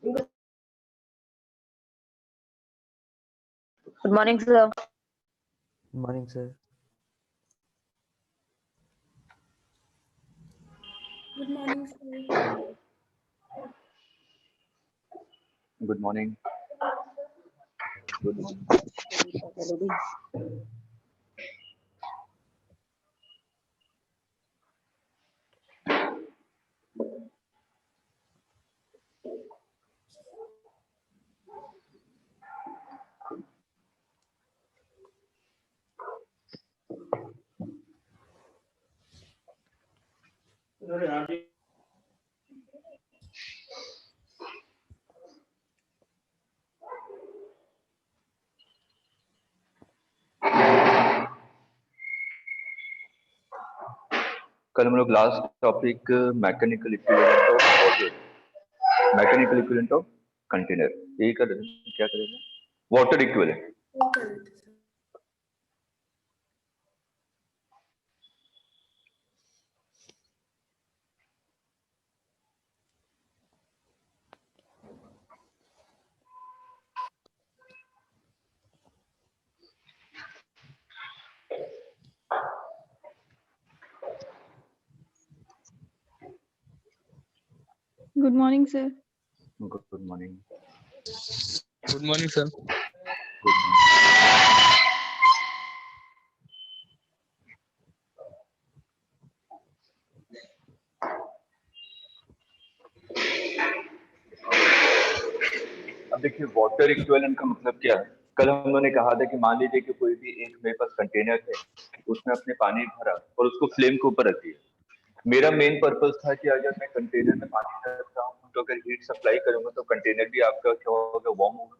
Good morning, sir. Good morning, sir. Good morning, sir. Good morning. Good morning. कल हम लोग last topic mechanical equivalent of water, mechanical equivalent of container, यही कर रहे हैं। क्या करेंगे? Water equivalent. Good morning, sir. Good morning. Good morning, sir. Good morning. अब देखिए वाटर इक्विवेलेंट का मतलब क्या है। कल हम लोगों ने कहा था कि मान लीजिए कि कोई भी एक मेरे पास कंटेनर है, उसमें अपने पानी भरा और उसको फ्लेम के ऊपर रख दिया। मेरा मेन पर्पस था कि अगर मैं कंटेनर में पानी रखता हूँ तो अगर हीट सप्लाई करूंगा तो कंटेनर भी आपका क्या होगा, वार्म होगा।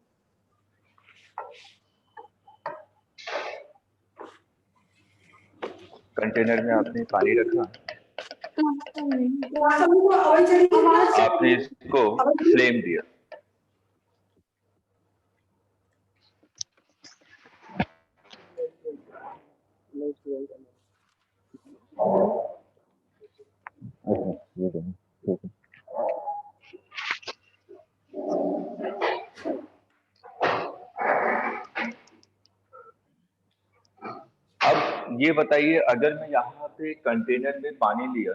कंटेनर में आपने पानी रखा, आपने इसको फ्लेम दिया, अब ये बताइए अगर मैं यहाँ पे कंटेनर में पानी लिया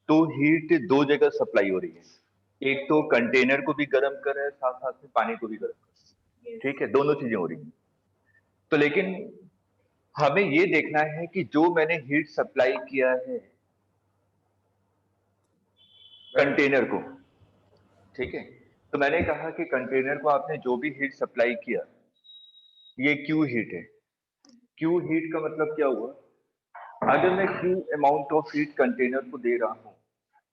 तो हीट दो जगह सप्लाई हो रही है। एक तो कंटेनर को भी गर्म कर रहा है, साथ साथ में पानी को भी गर्म कर रहा है। ठीक है, दोनों चीजें हो रही हैं। तो लेकिन हमें ये देखना है कि जो मैंने हीट सप्लाई किया है कंटेनर को, ठीक है, तो मैंने कहा कि कंटेनर को आपने जो भी हीट सप्लाई किया, ये क्यू हीट है। क्यू हीट का मतलब क्या हुआ? अगर मैं Q amount of heat container को दे रहा हूं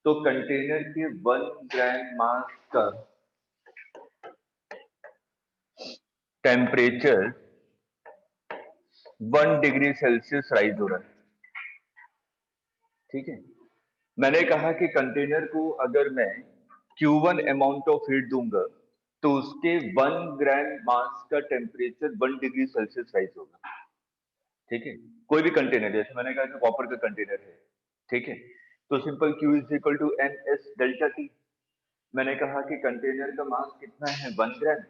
तो कंटेनर के 1 ग्राम मास का टेम्परेचर 1 डिग्री सेल्सियस राइज हो रहा है। ठीक है, मैंने कहा कि कंटेनर को अगर मैं Q1 अमाउंट ऑफ हीट दूंगा तो उसके 1 ग्राम मास का टेम्परेचर 1 डिग्री सेल्सियस राइज होगा। ठीक है, कोई भी कंटेनर, जैसे मैंने कहा कि कॉपर का कंटेनर है, ठीक है, तो simple Q is equal to N S delta T. मैंने कहा कि कंटेनर का मास कितना है, 1 ग्राम,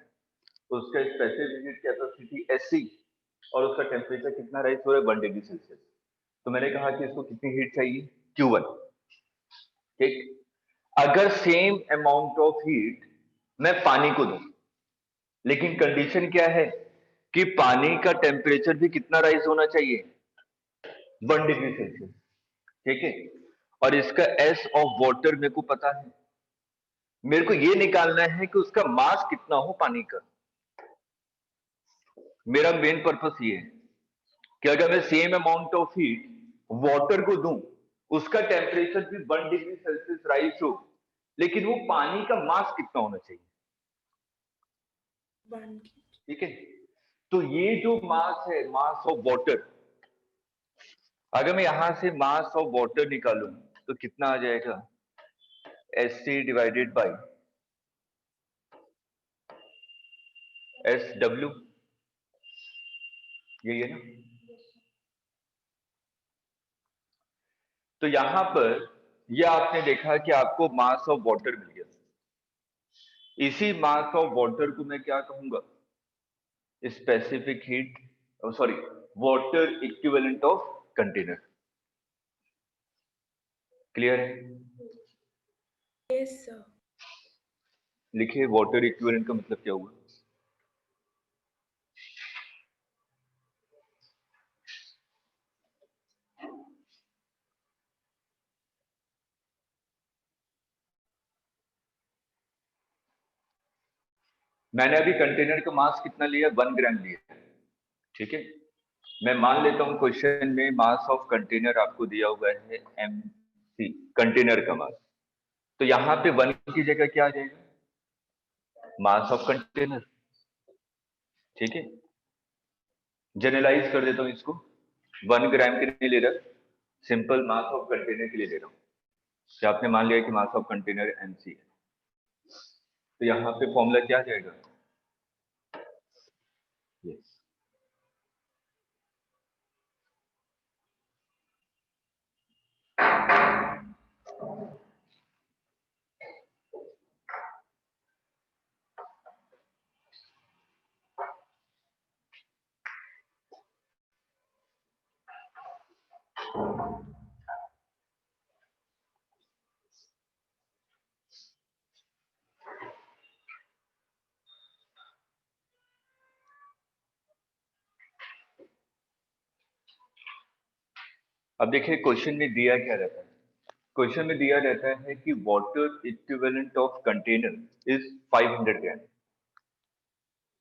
उसका स्पेसिफिक हीट कैपेसिटी एससी और उसका टेम्परेचर कितना राइज हो रहा है, 1 डिग्री सेल्सियस। तो मैंने कहा कि इसको कितनी हीट चाहिए, Q1। ठीक, अगर सेम अमाउंट ऑफ हीट मैं पानी को दूं, लेकिन कंडीशन क्या है कि पानी का टेम्परेचर भी कितना राइज होना चाहिए, 1 डिग्री सेल्सियस। ठीक है, और इसका एस ऑफ वाटर मेरे को पता है, मेरे को ये निकालना है कि उसका मास कितना हो पानी का। मेरा मेन पर्पस ये है कि अगर मैं same amount of heat water को दूं, उसका टेम्परेचर भी 1 डिग्री सेल्सियस राइज हो, लेकिन वो पानी का मास कितना होना चाहिए। ठीक है, तो ये जो मास है, मास ऑफ वाटर, अगर मैं यहां से मास ऑफ वाटर निकालूं तो कितना आ जाएगा, S C divided by S W, यही है ना। तो यहां पर ये आपने देखा कि आपको मास ऑफ वाटर मिल गया। इसी मास ऑफ वाटर को मैं क्या कहूंगा? Specific heat, sorry, water equivalent of container. Clear है? Yes sir. लिखिए वाटर इक्विवेलेंट का मतलब क्या हुआ? मैंने अभी कंटेनर का मास कितना लिया? 1 ग्राम लिया, ठीक है। मैं मान लेता हूं क्वेश्चन में मास ऑफ कंटेनर आपको दिया हुआ है mc, कंटेनर का मास। तो यहाँ पे 1 की जगह क्या आ जाएगा? मास ऑफ कंटेनर, ठीक है। जनरलाइज कर देता हूं इसको, 1 ग्राम के लिए ले रहा, सिंपल मास ऑफ कंटेनर के लिए ले रहा हूं। तो आपने मान लिया कि मास ऑफ कंटेनर mc है, तो यहाँ पे फॉर्मूला क्या आ जाएगा? यस। अब देखिए क्वेश्चन में दिया क्या रहता है। क्वेश्चन में दिया रहता है कि water equivalent of container is 500 gram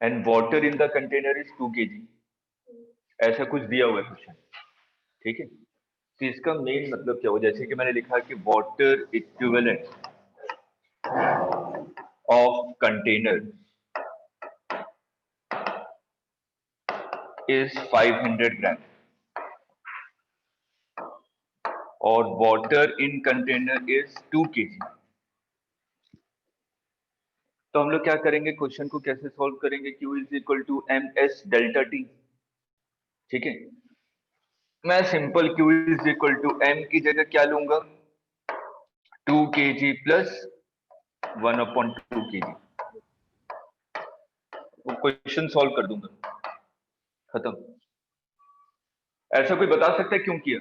and water in the container is 2 kg। ऐसा कुछ दिया हुआ है क्वेश्चन, ठीक है। तो इसका मेन मतलब क्या हो, जैसे कि मैंने लिखा कि water equivalent of container is 500 ग्राम और water in container is 2 kg। तो हम लोग क्या करेंगे, क्वेश्चन को कैसे सॉल्व करेंगे? Q is equal to M S delta T, ठीक है। मैं simple Q is equal to m की जगह क्या लूंगा? 2 kg प्लस 1/2 kg। क्वेश्चन सॉल्व कर दूंगा, खत्म। ऐसा कोई बता सकता है क्यों किया?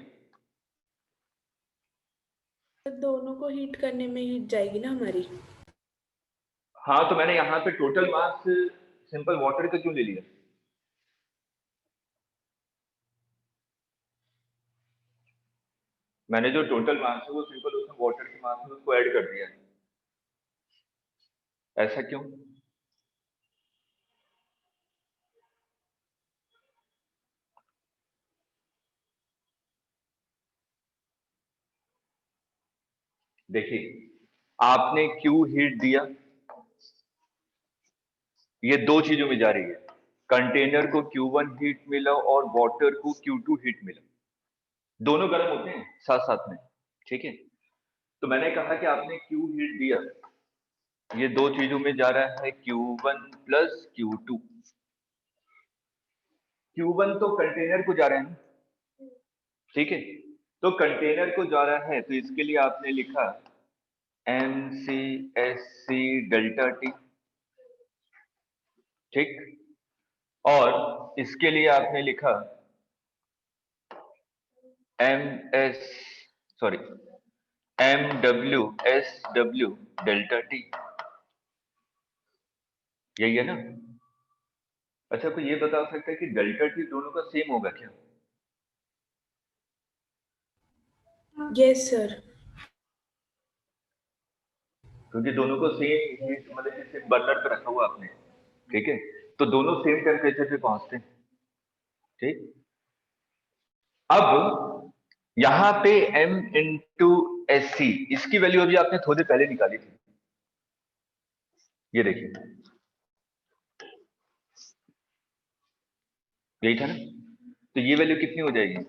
दोनों को हीट करने में हीट जाएगी ना हमारी। हाँ, तो मैंने यहाँ पे टोटल मास सिंपल वाटर का क्यों ले लिया? मैंने जो टोटल मास है वो सिंपल उसमें वाटर के मास में उसको ऐड कर दिया। ऐसा क्यों? देखिए, आपने क्यू हीट दिया, ये दो चीजों में जा रही है। कंटेनर को Q1 हीट मिला और वाटर को Q2 हीट मिला, दोनों गर्म होते हैं साथ साथ में, ठीक है। तो मैंने कहा कि आपने Q हीट दिया, ये दो चीजों में जा रहा है, Q1 प्लस Q2। Q1 तो कंटेनर को जा रहा है, ठीक है। तो कंटेनर को जा रहा है, तो इसके लिए आपने लिखा MCSC डेल्टा टी, ठीक। और इसके लिए आपने लिखा MWSW डेल्टा टी, यही है ना? अच्छा, कोई ये बता सकता है कि डेल्टा टी दोनों का सेम होगा क्या? Yes sir. क्योंकि दोनों को सेम हीट, मतलब कि सेम बर्नर पे रखा हुआ आपने, ठीक है। तो दोनों सेम टेम्परेचर पे पहुंचते हैं, ठीक। अब यहां पे M इंटू एस सी, इसकी वैल्यू अभी आपने थोड़ी देर पहले निकाली थी, ये देखिए, यही था ना। तो ये वैल्यू कितनी हो जाएगी?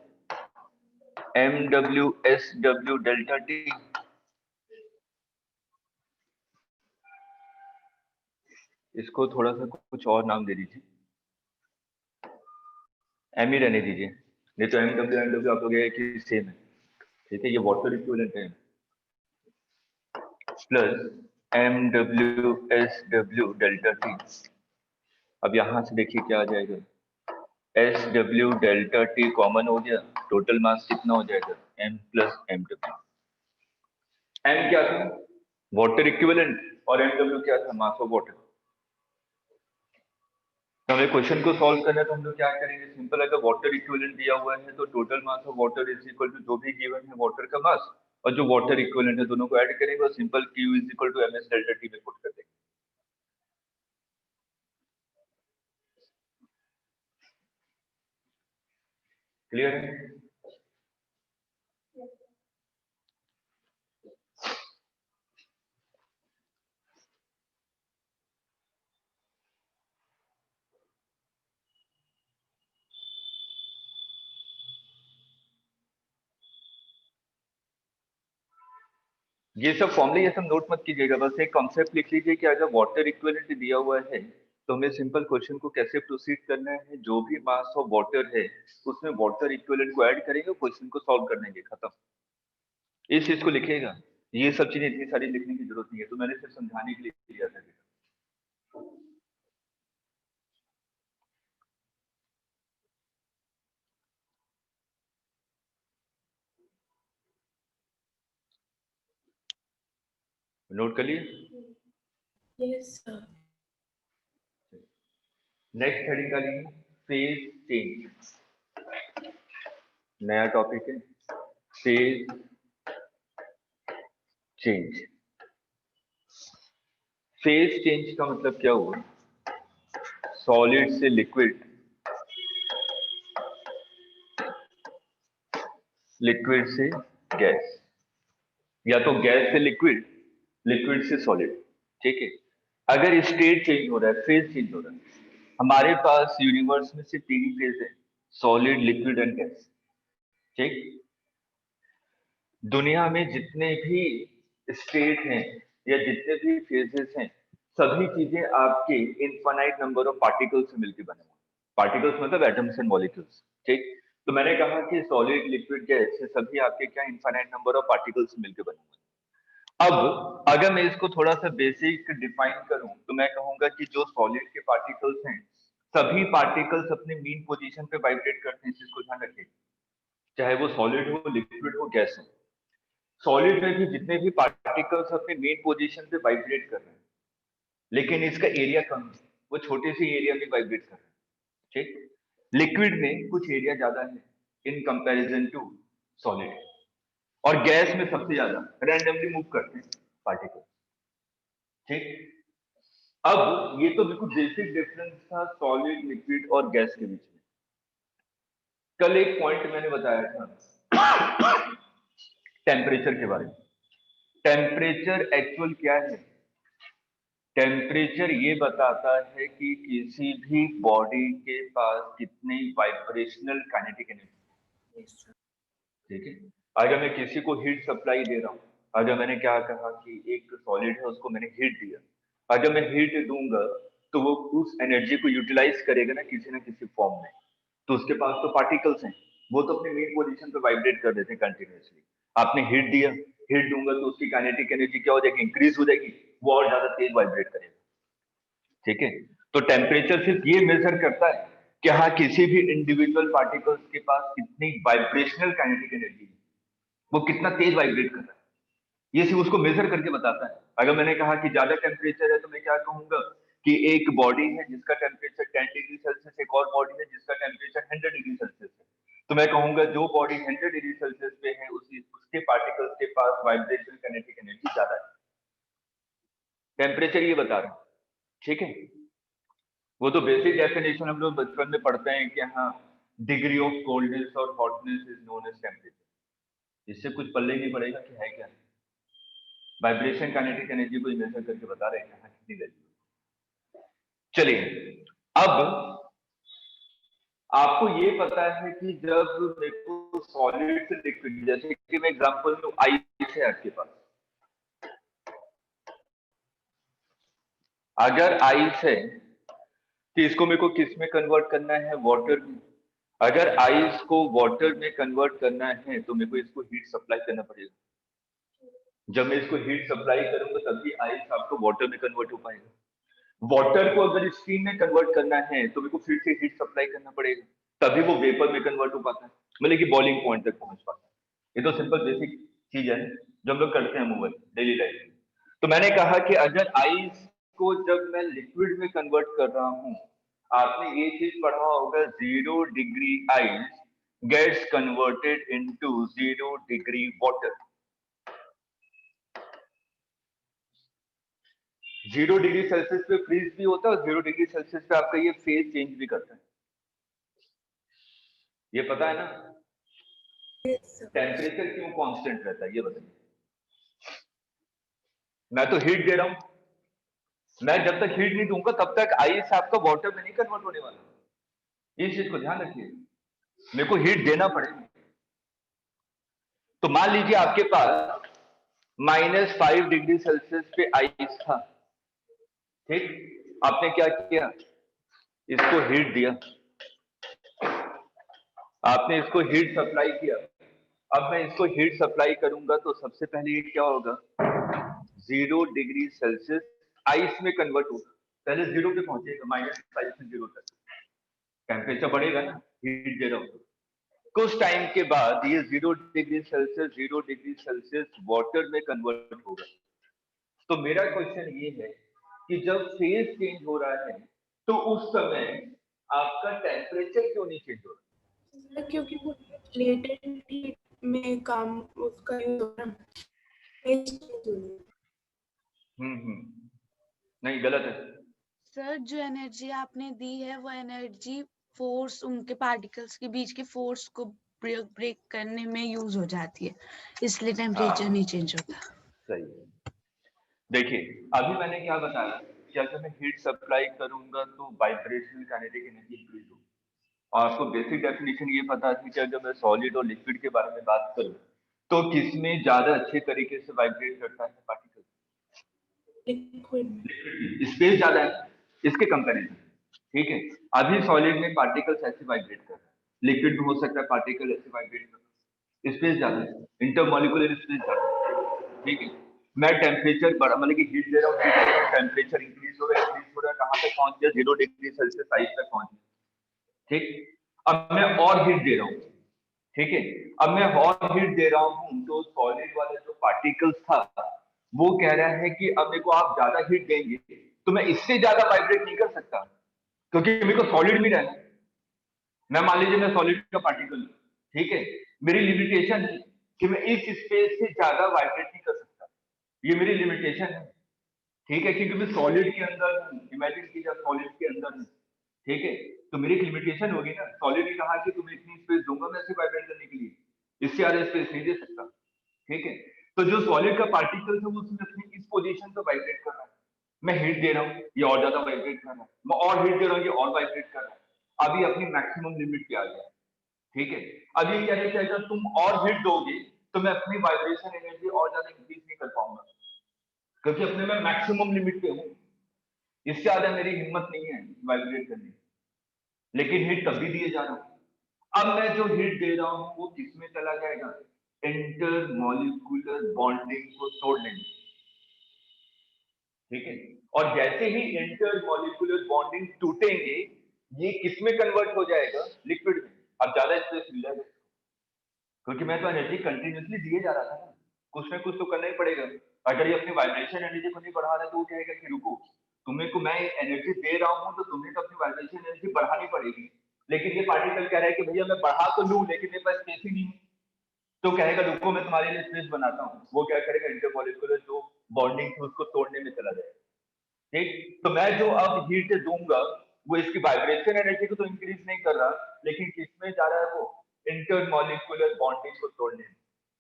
MWSW delta T. इसको थोड़ा सा कुछ और नाम दे दीजिए, एम ही रहने दीजिए, नहीं तो MWMW आप लोग कि सेम है, ठीक है। ये वाटर इक्विवेलेंट है, plus mw sw delta T. अब यहां से देखिए क्या आ जाएगा, SW डेल्टा टी कॉमन हो गया, टोटल मास कितना हो जाएगा m प्लस mw। m क्या था, वाटर इक्विवेलेंट, और mw क्या था, मास ऑफ वाटर। तो हमें क्वेश्चन को सॉल्व करना है तो हम लोग क्या करेंगे, सिंपल, अगर वाटर इक्विवेलेंट दिया हुआ है तो total mass of water is equal to जो भी गिवन है वाटर का मास और जो वाटर इक्विवेलेंट है दोनों को ऐड करेंगे और simple Q is equal to ms delta T में पुट कर देंगे। क्लियर है? ये सब फॉर्मूले ये सब नोट मत कीजिएगा, बस एक कॉन्सेप्ट लिख लीजिए कि अगर वाटर इक्विवेलेंट दिया हुआ है तो हमें सिंपल क्वेश्चन को कैसे प्रोसीड करना है, जो भी मास ऑफ वाटर है उसमें वाटर इक्विवेलेंट को ऐड करेंगे, क्वेश्चन को सॉल्व कर लेंगे, खत्म। इस चीज को लिखिएगा, ये सब चीजें इतनी सारी लिखने की जरूरत नहीं है, तो मैंने सिर्फ समझाने के लिए लिया था। नोट कर लिए? Yes sir. नेक्स्ट हेडिंग का लिए फेज चेंज, नया टॉपिक है फेज चेंज। फेज चेंज का मतलब क्या हुआ, सॉलिड से लिक्विड, लिक्विड से गैस, या तो गैस से लिक्विड, लिक्विड से सॉलिड, ठीक है। अगर स्टेट चेंज हो रहा है, फेज चेंज हो रहा है, हमारे पास यूनिवर्स में सिर्फ तीन ही फेज है, सॉलिड, लिक्विड एंड गैस, ठीक। दुनिया में जितने भी स्टेट हैं या जितने भी फेजेस हैं, सभी चीजें आपके इनफाइनाइट नंबर ऑफ पार्टिकल्स से मिलकर बने हुए, पार्टिकल्स मतलब एटम्स एंड मॉलिक्यूल्स, ठीक। तो मैंने कहा कि सॉलिड, लिक्विड, गैस ये सभी आपके क्या इनफाइनाइट नंबर ऑफ पार्टिकल्स से मिलकर बने हुए। अब अगर मैं इसको थोड़ा सा बेसिक डिफाइन करूं तो मैं कहूंगा कि जो सॉलिड के पार्टिकल्स हैं, सभी पार्टिकल्स अपने मीन पोजीशन पे वाइब्रेट करते हैं, इस चीज को ध्यान रखिए, चाहे वो सॉलिड हो, लिक्विड हो, गैस हो। सॉलिड में भी जितने भी पार्टिकल्स अपने मेन पोजीशन पे वाइब्रेट कर रहे हैं, लेकिन इसका एरिया कम है, वो छोटे से एरिया में वाइब्रेट कर रहे हैं, ठीक। लिक्विड में कुछ एरिया ज्यादा है इन कंपैरिजन टू सॉलिड, और गैस में सबसे ज्यादा रैंडमली मूव करते हैं पार्टिकल, ठीक। अब ये तो बिल्कुल बेसिक डिफरेंस था सॉलिड, लिक्विड और गैस के बीच में। कल एक पॉइंट मैंने बताया था टेम्परेचर के बारे में। टेम्परेचर एक्चुअल क्या है, टेम्परेचर ये बताता है कि किसी भी बॉडी के पास कितनी वाइब्रेशनल काइनेटिक एनर्जी, ठीक है। अगर मैं किसी को हीट सप्लाई दे रहा हूँ, अगर मैंने क्या कहा कि एक सॉलिड है उसको मैंने हीट दिया, अगर मैं हीट दूंगा तो वो उस एनर्जी को यूटिलाइज करेगा ना किसी फॉर्म में, तो उसके पास तो पार्टिकल्स हैं, वो तो अपने मेन पोजीशन पे वाइब्रेट कर देते हैं कंटिन्यूअसली। आपने हीट दिया, हीट दूंगा तो उसकी काइनेटिक एनर्जी क्या हो जाएगी, इंक्रीज हो जाएगी, वो और ज्यादा तेज वाइब्रेट करेगा, ठीक है। तो टेम्परेचर सिर्फ ये मेजर करता है कि हाँ किसी भी इंडिविजुअल पार्टिकल्स के पास कितनी वाइब्रेशनल काइनेटिक एनर्जी है, वो कितना तेज वाइब्रेट कर रहा है, ये सिर्फ उसको मेजर करके बताता है। अगर मैंने कहा कि ज्यादा टेम्परेचर है तो मैं क्या कहूंगा कि एक बॉडी है जिसका टेम्परेचर 10 डिग्री सेल्सियस, एक और बॉडी है जिसका टेम्परेचर 100 डिग्री सेल्सियस है, तो मैं कहूंगा जो बॉडी 100 डिग्री सेल्सियस पे है उसके पार्टिकल्स के पास वाइब्रेशनल काइनेटिक एनर्जी ज्यादा है, टेम्परेचर ये बता रहा है, ठीक है। वो तो बेसिक डेफिनेशन हम लोग बचपन में पढ़ते हैं कि हाँ डिग्री ऑफ कोल्डनेस और hotness is known as temperature, इससे कुछ पल्ले नहीं पड़ेगा कि है क्या, वाइब्रेशन काइनेटिक एनर्जी को मेजर करके बता रहे हैं कितनी वैल्यू। चलिए, अब आपको ये पता है कि जब मेरे को सॉलिड से लिक्विड, जैसे कि मैं एग्जांपल लूं आइस है आपके पास, अगर आइस है तो इसको मेरे को किस में कन्वर्ट करना है, वाटर में। अगर आइस को वाटर में कन्वर्ट करना है तो मेरे को इसको हीट सप्लाई करना पड़ेगा, जब मैं इसको हीट सप्लाई करूंगा तभी आइस आपको वाटर में कन्वर्ट हो पाएगा। वाटर को अगर स्टीम में कन्वर्ट करना है तो मेरे को फिर से हीट सप्लाई करना पड़ेगा, तभी वो वेपर में कन्वर्ट हो पाता है, मतलब कि बॉइलिंग पॉइंट तक पहुंच पाता है। ये तो सिंपल बेसिक चीज है जो हम लोग करते हैं मोबाइल डेली लाइफ में। तो मैंने कहा कि अगर आइस को जब मैं लिक्विड में कन्वर्ट कर रहा हूँ, आपने ये चीज पढ़ा होगा, 0 degree ice gets converted into 0 degree water। 0 degree Celsius पे फ्रीज भी होता है और 0 डिग्री सेल्सियस पे आपका ये फेज चेंज भी करता है, ये पता है ना। टेम्परेचर क्यों कांस्टेंट रहता है ये बताइए। मैं तो हीट दे रहा हूं, मैं जब तक हीट नहीं दूंगा तब तक आइस आपका वाटर में नहीं कन्वर्ट होने वाला। इस चीज को ध्यान रखिए, मेरे को हीट देना पड़ेगा। तो मान लीजिए आपके पास -5 डिग्री सेल्सियस पे आइस था, ठीक, आपने क्या किया, इसको हीट दिया, आपने इसको हीट सप्लाई किया। अब मैं इसको हीट सप्लाई करूंगा तो सबसे पहले ये क्या होगा, 0 डिग्री सेल्सियस आइस में कन्वर्ट होगा, पहले 0 पे पहुंचेगा, -5 से 0 तक टेम्परेचर बढ़ेगा ना, हीट दे रहा हूं। कुछ टाइम के बाद ये 0 डिग्री सेल्सियस वाटर में कन्वर्ट होगा। तो मेरा क्वेश्चन ये है कि जब फेज चेंज हो रहा है तो उस समय आपका टेम्परेचर क्यों नहीं चेंज हो रहा। क्योंकि वो लेटेंट हीट में काम उसका यूज हो रहा है। नहीं, गलत है सर, जो एनर्जी आपने दी है वो एनर्जी फोर्स, उनके पार्टिकल्स के बीच के फोर्स को ब्रेक करने में यूज हो जाती है, इसलिए टेम्परेचर नहीं चेंज होता। सही है। देखिए अभी मैंने क्या बताया कि अगर मैं हीट सप्लाई करूंगा तो वाइब्रेशनल काइनेटिक एनर्जी इंक्रीज होगी। और आपको बेसिक डेफिनेशन ये पता थी कि अगर मैं सॉलिड और लिक्विड के बारे में बात करूं तो किसमें ज्यादा अच्छे तरीके से वाइब्रेट करता है पार्टिकल, लिक्विड स्पेस ज्यादा है इसके कंपैरिजन, ठीक है। अभी सॉलिड में पार्टिकल्स ऐसे वाइब्रेट कर रहे हैं, लिक्विड में हो सकता है पार्टिकल ऐसे वाइब्रेट कर रहे हैं, स्पेस ज्यादा है, इंटरमॉलिक्यूलर स्पेस ज्यादा है, ठीक है। मैं टेम्परेचर बढ़ा, मतलब कि हीट दे रहा हूँ, टेम्परेचर इंक्रीज हो रहा है, कहाँ तक पहुंच गया, 0 डिग्री सेल्सियस आइस तक पहुंच गया, ठीक। अब मैं और हीट दे रहा हूँ, ठीक है, अब मैं और हीट दे रहा हूँ तो सॉलिड वाला जो पार्टिकल्स था वो कह रहा है कि अब मेरे को आप ज्यादा हीट देंगे तो मैं इससे ज्यादा वाइब्रेट नहीं कर सकता, क्योंकि मेरे को सॉलिड में रहना है। मैं मान लीजिए मैं सॉलिड का पार्टिकल हूं, ठीक है, मेरी लिमिटेशन है कि मैं इस स्पेस से ज्यादा वाइब्रेट नहीं कर सकता, ये मेरी लिमिटेशन है, ठीक है, क्योंकि मैं सॉलिड के अंदर हूं, इमेजिन कीजिए सॉलिड के अंदर हूं, ठीक है। तो मेरी एक लिमिटेशन होगी ना, सॉलिड ने कहा कि तुम्हें इतनी स्पेस दूंगा मैं इसे वाइब्रेट करने के लिए, इससे ज्यादा स्पेस नहीं दे सकता, ठीक है। तो जो सॉलिड का पार्टिकल है वो उसने अपनी इस पोजीशन पे वाइब्रेट कर रहा है, मैं हीट दे रहा हूँ ये और ज्यादा वाइब्रेट कर रहा है, मैं और हीट दे रहा हूँ ये और वाइब्रेट कर रहा है, अभी अपनी मैक्सिमम लिमिट पे आ गया, ठीक है। अब ये कहने चाहिए अगर तुम और हीट दोगे तो मैं अपनी वाइब्रेशन एनर्जी और ज्यादा इंक्रीज नहीं कर पाऊंगा, क्योंकि अपने मैं मैक्सिमम लिमिट पे हूँ, इससे ज्यादा मेरी हिम्मत नहीं है वाइब्रेट करने की, लेकिन हीट तब भी दिए जा रहा हूँ। अब मैं जो हीट दे रहा हूँ वो किसमें चला जाएगा, इंटर मॉलिक्यूलर बॉन्डिंग को तोड़ने में, ठीक है। और जैसे ही इंटर मॉलिक्यूलर बॉन्डिंग टूटेंगे ये किसमें कन्वर्ट हो जाएगा, लिक्विड में। अब ज्यादा स्पेस मिल जाएगा क्योंकि मैं तो एनर्जी कंटिन्यूसली दिए जा रहा था ना, कुछ ना कुछ तो करना ही पड़ेगा। अगर ये अपनी वाइब्रेशन एनर्जी को नहीं बढ़ा रहा है तो वो कहेगा कि रुको, तुम्हें को मैं एनर्जी दे रहा हूँ तो तुम्हें तो अपनी वाइब्रेशन एनर्जी बढ़ानी पड़ेगी, लेकिन ये पार्टिकल कह रहा है कि भैया मैं बढ़ा तो लूं लेकिन मेरे पास स्पेस ही नहीं है, तो कहेगा रुको मैं तुम्हारे लिए स्पेस बनाता हूँ, वो क्या करेगा, इंटरमॉलिक्यूलर जो बॉन्डिंग थी उसको तोड़ने में चला जाएगा, ठीक। तो मैं जो अब हीट दूंगा वो इसकी वाइब्रेशन एनर्जी को तो इंक्रीज नहीं कर रहा, लेकिन किसमें जा रहा है वो, इंटरमॉलिक्यूलर बॉन्डिंग को तोड़ने में।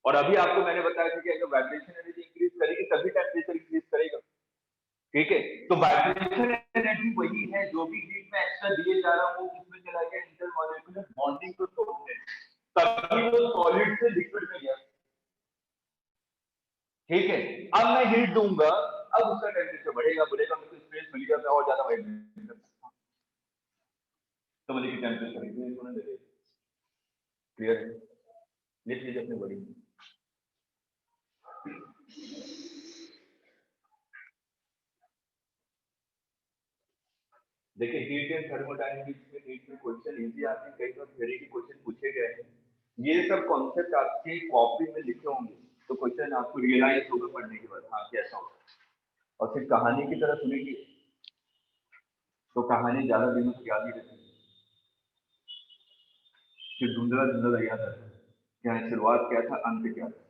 और अभी आपको मैंने बताया था कि अगर वाइब्रेशन एनर्जी इंक्रीज करेगी तभी टेम्परेचर इंक्रीज करेगा, ठीक है। तो वाइब्रेशन एनर्जी वही है जो भी हीट में एक्स्ट्रा दिए जा रहा हूँ वो किसमें चला गया, इंटरमॉलिक्यूलर बॉन्डिंग को तोड़ने में, तभी वो सॉलिड से लिक्विड में गया, ठीक है। अब मैं हीट दूंगा, अब उसका टेम्परेचर बढ़ेगा, बोलेगा मेरे को स्पेस मिल गया मैं और ज्यादा वाइब्रेट कर सकता हूं, तो बोले कि टेम्परेचर इंक्रीज होने लगेगा, क्लियर है, लिख लीजिए अपनी बड़ी। देखिए हीट एंड थर्मोडायनेमिक्स में हीट में क्वेश्चन इजी आते हैं, कई बार थ्योरी के क्वेश्चन पूछे गए हैं। ये सब कॉन्सेप्ट आपके कॉपी में लिखे होंगे तो क्वेश्चन आपको रियलाइज होगा पढ़ने के बाद, हाँ कैसा होगा। और फिर कहानी की तरह सुनेंगे तो कहानी ज्यादा दिनों तक याद ही रहती है, फिर धुंधला धुंधला याद आता है क्या शुरुआत क्या था, अंत क्या था,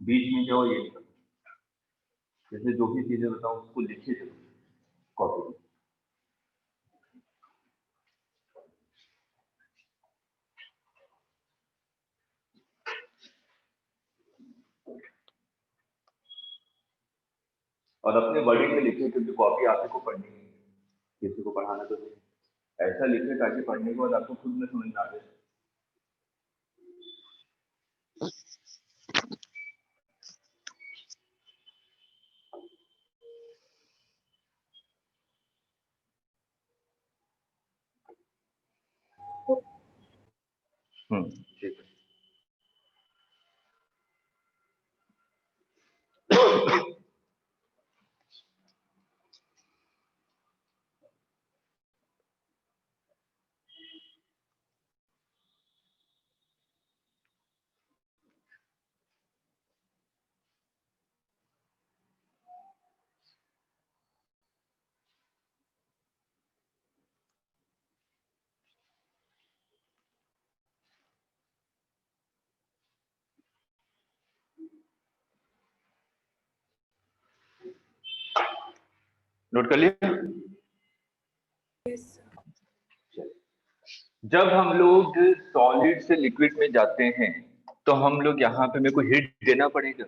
बीच में क्या हो ये नहीं पता। जैसे जो भी चीजें बताओ उसको लिखे चलो कॉपी में। और अपने वर्डिंग में लिखे, क्योंकि कॉपी आप ही को पढ़नी है, किसी को पढ़ाना तो नहीं। ऐसा लिखे ताकि पढ़ने के बाद आपको खुद में समझ में आ जाए। ठीक है। नोट कर लिया? Yes, sir. जब हम लोग सॉलिड से लिक्विड में जाते हैं तो हम लोग यहाँ पे मेरे को हीट देना पड़ेगा।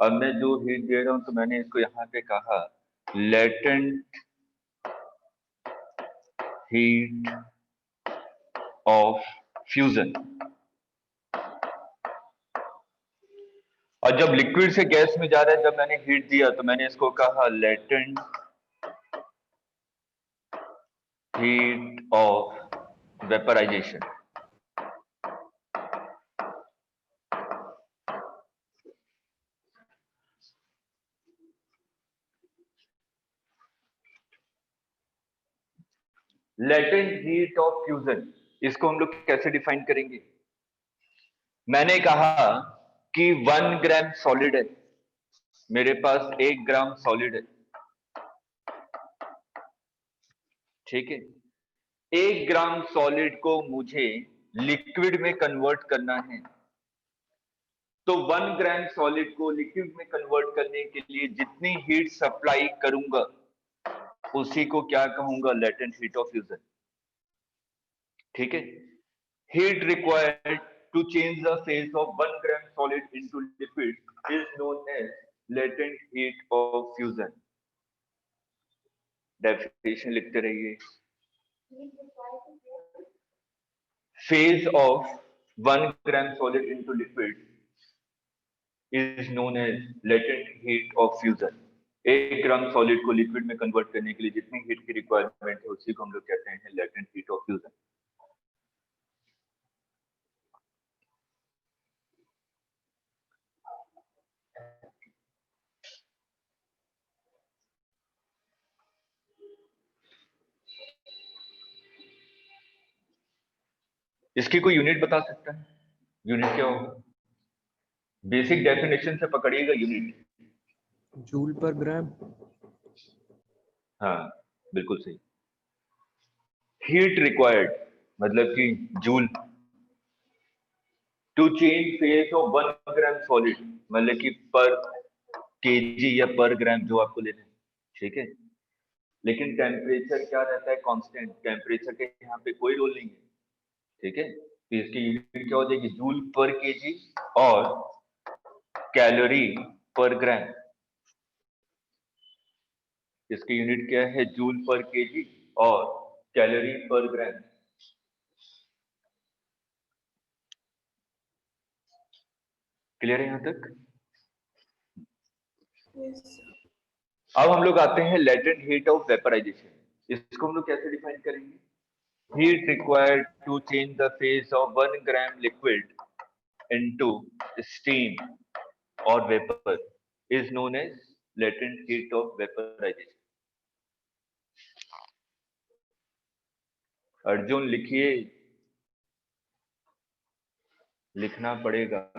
और मैं जो हीट दे रहा हूँ तो मैंने इसको यहाँ पे कहा लेटेंट हीट ऑफ फ्यूजन। और जब लिक्विड से गैस में जा रहा है, जब मैंने हीट दिया तो मैंने इसको कहा latent heat of vaporization. Latent heat of fusion, इसको हम लोग कैसे डिफाइन करेंगे? मैंने कहा कि 1 ग्राम सॉलिड है, मेरे पास 1 ग्राम सॉलिड है, ठीक है। 1 ग्राम सॉलिड को मुझे लिक्विड में कन्वर्ट करना है, तो 1 ग्राम सॉलिड को लिक्विड में कन्वर्ट करने के लिए जितनी हीट सप्लाई करूंगा उसी को क्या कहूंगा? लेटेंट हीट ऑफ फ्यूजन, ठीक है। Heat required to change the phase of 1 gram solid into liquid is known as latent heat of fusion. Definition लिखते रहिए। phase of 1 gram solid into liquid is known as latent heat of fusion। 1 gram solid को liquid में convert करने के लिए जितनी heat की requirement है उसी को हम लोग कहते हैं लेटेंट हीट ऑफ फ्यूजन। इसकी कोई यूनिट बता सकता है? यूनिट क्या होगा? बेसिक डेफिनेशन से पकड़िएगा यूनिट। जूल पर ग्राम। हाँ बिल्कुल सही। हीट रिक्वायर्ड मतलब कि joule to change phase of 1 gram solid, मतलब कि पर केजी या पर ग्राम जो आपको लेना है, ठीक है। लेकिन टेम्परेचर क्या रहता है? कांस्टेंट। टेम्परेचर के यहाँ पे कोई रोल नहीं है, ठीक है। तो इसकी यूनिट क्या हो जाएगी? जूल पर केजी और कैलोरी पर ग्राम। इसकी यूनिट क्या है? जूल पर केजी और कैलोरी पर ग्राम। क्लियर है यहाँ तक? Yes, sir. अब हम लोग आते हैं लेटेंट हीट ऑफ वेपराइजेशन। इसको हम लोग कैसे डिफाइन करेंगे? Heat required to change the phase of 1 gram liquid into steam और vapour is known as latent heat of vaporisation. Arjun लिखिए, लिखना पड़ेगा।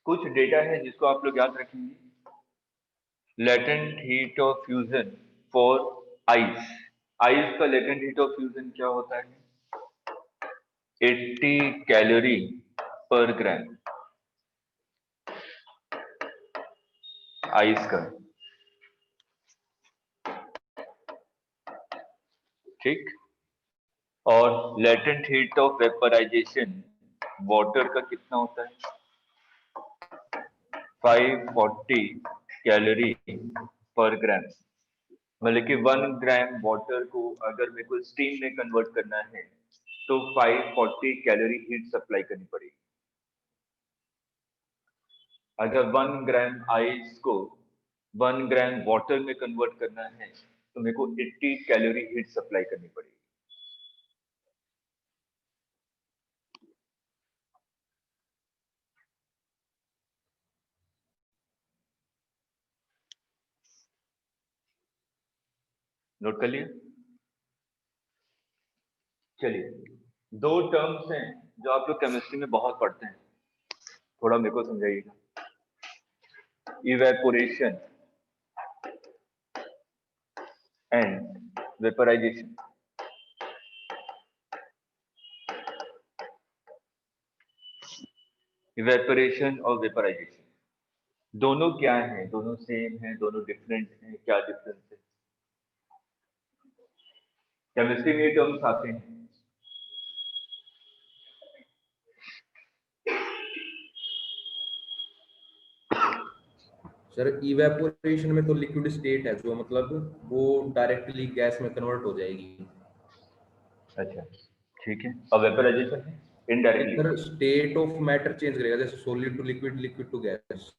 कुछ डेटा है जिसको आप लोग याद रखेंगे। Latent heat of fusion for ice. Ice का लेटेंट हीट ऑफ फ्यूजन क्या होता है? 80 कैलोरी पर ग्राम आइस का। ठीक। और latent heat of vaporization water का कितना होता है? 540 कैलोरी पर ग्राम। मतलब कि 1 ग्राम वाटर को अगर मेरे को स्टीम में कन्वर्ट करना है तो 540 कैलोरी हीट सप्लाई करनी पड़ेगी। अगर 1 ग्राम आइस को 1 ग्राम वाटर में कन्वर्ट करना है तो मेरे को 80 कैलोरी हीट सप्लाई करनी पड़ेगी। नोट कर लिया? चलिए, दो टर्म्स हैं जो आप लोग केमिस्ट्री में बहुत पढ़ते हैं, थोड़ा मेरे को समझाइएगा। Evaporation and vaporization. इवेपोरेशन और वेपराइजेशन दोनों क्या है? दोनों सेम है, दोनों डिफरेंट है? क्या डिफरेंस है? केमिस्ट्री में ये टर्म्स आते हैं। सर इवेपोरेशन में तो लिक्विड स्टेट है, जो मतलब वो डायरेक्टली गैस में कन्वर्ट हो जाएगी। अच्छा, ठीक है। और वेपराइजेशन है indirectly. Sir state of matter change करेगा, जैसे solid to liquid, liquid to gas.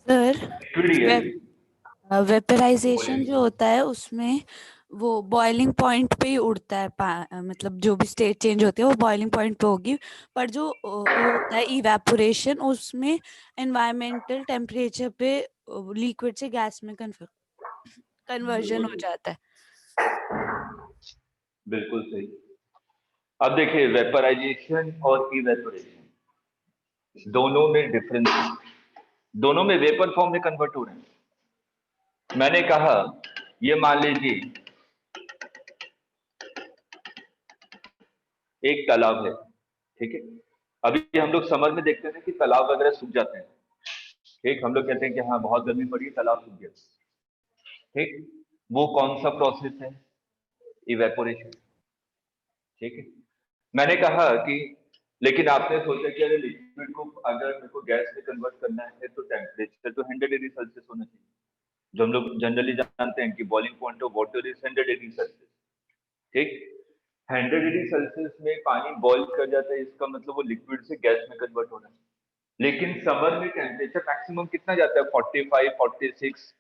Sir vaporization जो होता है उसमें वो बॉइलिंग पॉइंट पे ही उड़ता है, मतलब जो भी स्टेट चेंज होती है वो बॉइलिंग पॉइंट पे होगी। पर जो वो होता है इवेपोरेशन, उसमें एनवायरमेंटल टेम्परेचर पे लिक्विड से गैस में कन्वर्जन हो जाता है। बिल्कुल सही। अब देखिए, वेपराइजेशन और इवेपोरेशन दोनों में डिफरेंस है। दोनों में वेपर फॉर्म में कन्वर्ट हो रहे हैं। मैंने कहा, ये मान लीजिए एक तालाब है, ठीक है। अभी हम लोग समर में देखते हैं कि तालाब वगैरह सूख जाते हैं। ठीक, हम लोग कहते हैं कि हाँ बहुत गर्मी पड़ी, तालाब सूख गया। ठीक, वो कौन सा प्रोसेस है? इवेपोरेशन। ठीक है। मैंने कहा कि लेकिन आपने सोचा कि अगर लिक्विड को अगर मेरे को गैस में कन्वर्ट करना है तो टेम्परेचर तो 100 डिग्री सेल्सियस होना चाहिए, जो हम लोग जनरली जानते हैं कि boiling point of water is 100 degree Celsius. ठीक, 100 डिग्री सेल्सियस में पानी बॉईल कर जाता है, इसका मतलब वो लिक्विड से गैस में कन्वर्ट हो रहा है। लेकिन समर में टेम्परेचर मैक्सिमम कितना जाता है? 45, 46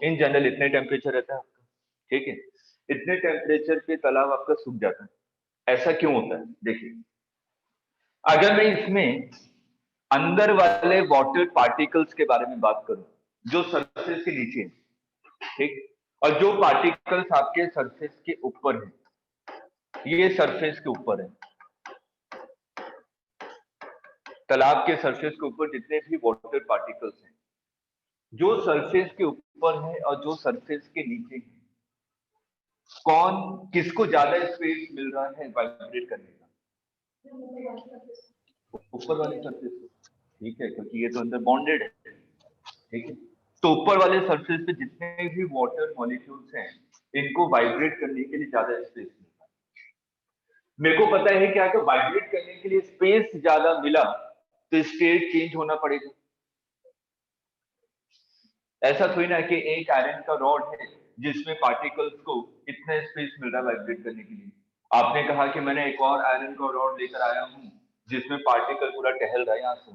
इन जनरल इतने टेम्परेचर रहता है आपका। ठीक है, इतने टेम्परेचर पे तालाब आपका सूख जाता है। ऐसा क्यों होता है? देखिए, अगर मैं इसमें अंदर वाले वाटर पार्टिकल्स के बारे में बात करूं जो सरफेस के नीचे हैं, ठीक, और जो पार्टिकल्स आपके सरफेस के ऊपर हैं, ये सरफेस के ऊपर है। तालाब के सरफेस के ऊपर जितने भी वाटर पार्टिकल्स हैं, जो सरफेस के ऊपर है और जो सरफेस के नीचे है, कौन किसको ज्यादा स्पेस मिल रहा है वाइब्रेट करने का? ऊपर वाले सरफेस को। ठीक है, क्योंकि ये तो अंदर बॉन्डेड है। ठीक है, तो ऊपर वाले सरफेस पे जितने भी वाटर मॉलिक्यूल्स हैं, इनको वाइब्रेट करने के लिए ज्यादा स्पेस मिलता है। मेरे को पता है कि अगर वाइब्रेट करने के लिए स्पेस ज्यादा मिला तो स्टेट चेंज होना पड़ेगा। ऐसा थोड़ी ना कि एक आयरन का रॉड है जिसमें पार्टिकल्स को इतना स्पेस मिल रहा है वाइब्रेट करने के लिए। आपने कहा कि मैंने एक और आयरन का रॉड लेकर आया हूं जिसमें पार्टिकल पूरा टहल रहा है यहां से।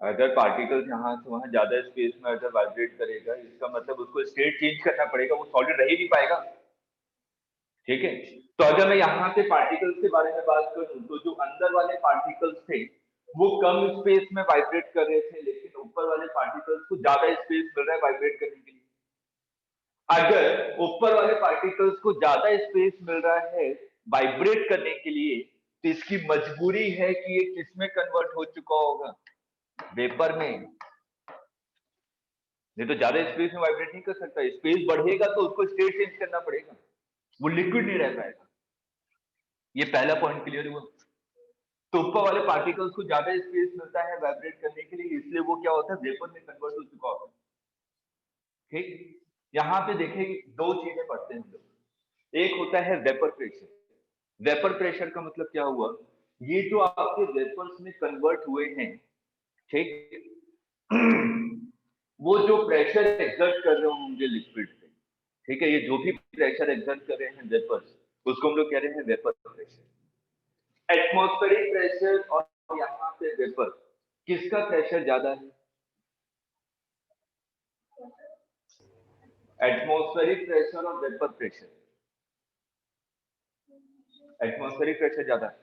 अगर पार्टिकल्स यहाँ से वहां ज्यादा स्पेस में अगर वाइब्रेट करेगा, इसका मतलब उसको स्टेट चेंज करना पड़ेगा, वो सॉलिड रह ही नहीं पाएगा। ठीक है, तो अगर मैं यहाँ पे पार्टिकल्स के बारे में बात करूं तो जो अंदर वाले पार्टिकल्स थे वो कम स्पेस में वाइब्रेट कर रहे थे, लेकिन ऊपर वाले पार्टिकल्स को ज्यादा स्पेस मिल रहा है वाइब्रेट करने के लिए। अगर ऊपर वाले पार्टिकल्स को ज्यादा स्पेस मिल रहा है वाइब्रेट करने के लिए, तो इसकी मजबूरी है कि ये किसमें कन्वर्ट हो चुका होगा, वेपर में। नहीं तो ज्यादा स्पेस में वाइब्रेट नहीं कर सकता, स्पेस बढ़ेगा तो उसको स्टेट चेंज करना पड़ेगा, वो लिक्विड नहीं रह पाएगा। ये पहला पॉइंट क्लियर हुआ। तो ऊपर वाले पार्टिकल्स को ज्यादा स्पेस मिलता है वाइब्रेट करने के लिए, इसलिए वो क्या होता है, वेपर में कन्वर्ट हो चुका होता है। ठीक, यहाँ पे देखेंगे दो चीजें पढ़ते हैं हम लोग। एक होता है वेपर प्रेशर। वेपर प्रेशर का मतलब क्या हुआ, ये जो आपके वेपर्स में कन्वर्ट हुए हैं, ठीक, वो जो प्रेशर एक्सर्ट कर रहे होंगे लिक्विड पे, ठीक है, ये जो भी प्रेशर एक्सर्ट कर रहे हैं वेपर्स, उसको हम लोग कह रहे हैं वेपर प्रेशर। एटमॉस्फेरिक प्रेशर और यहाँ पे वेपर, किसका प्रेशर ज्यादा है? एटमॉस्फेरिक प्रेशर और वेपर प्रेशर, एटमॉस्फेरिक प्रेशर ज्यादा है,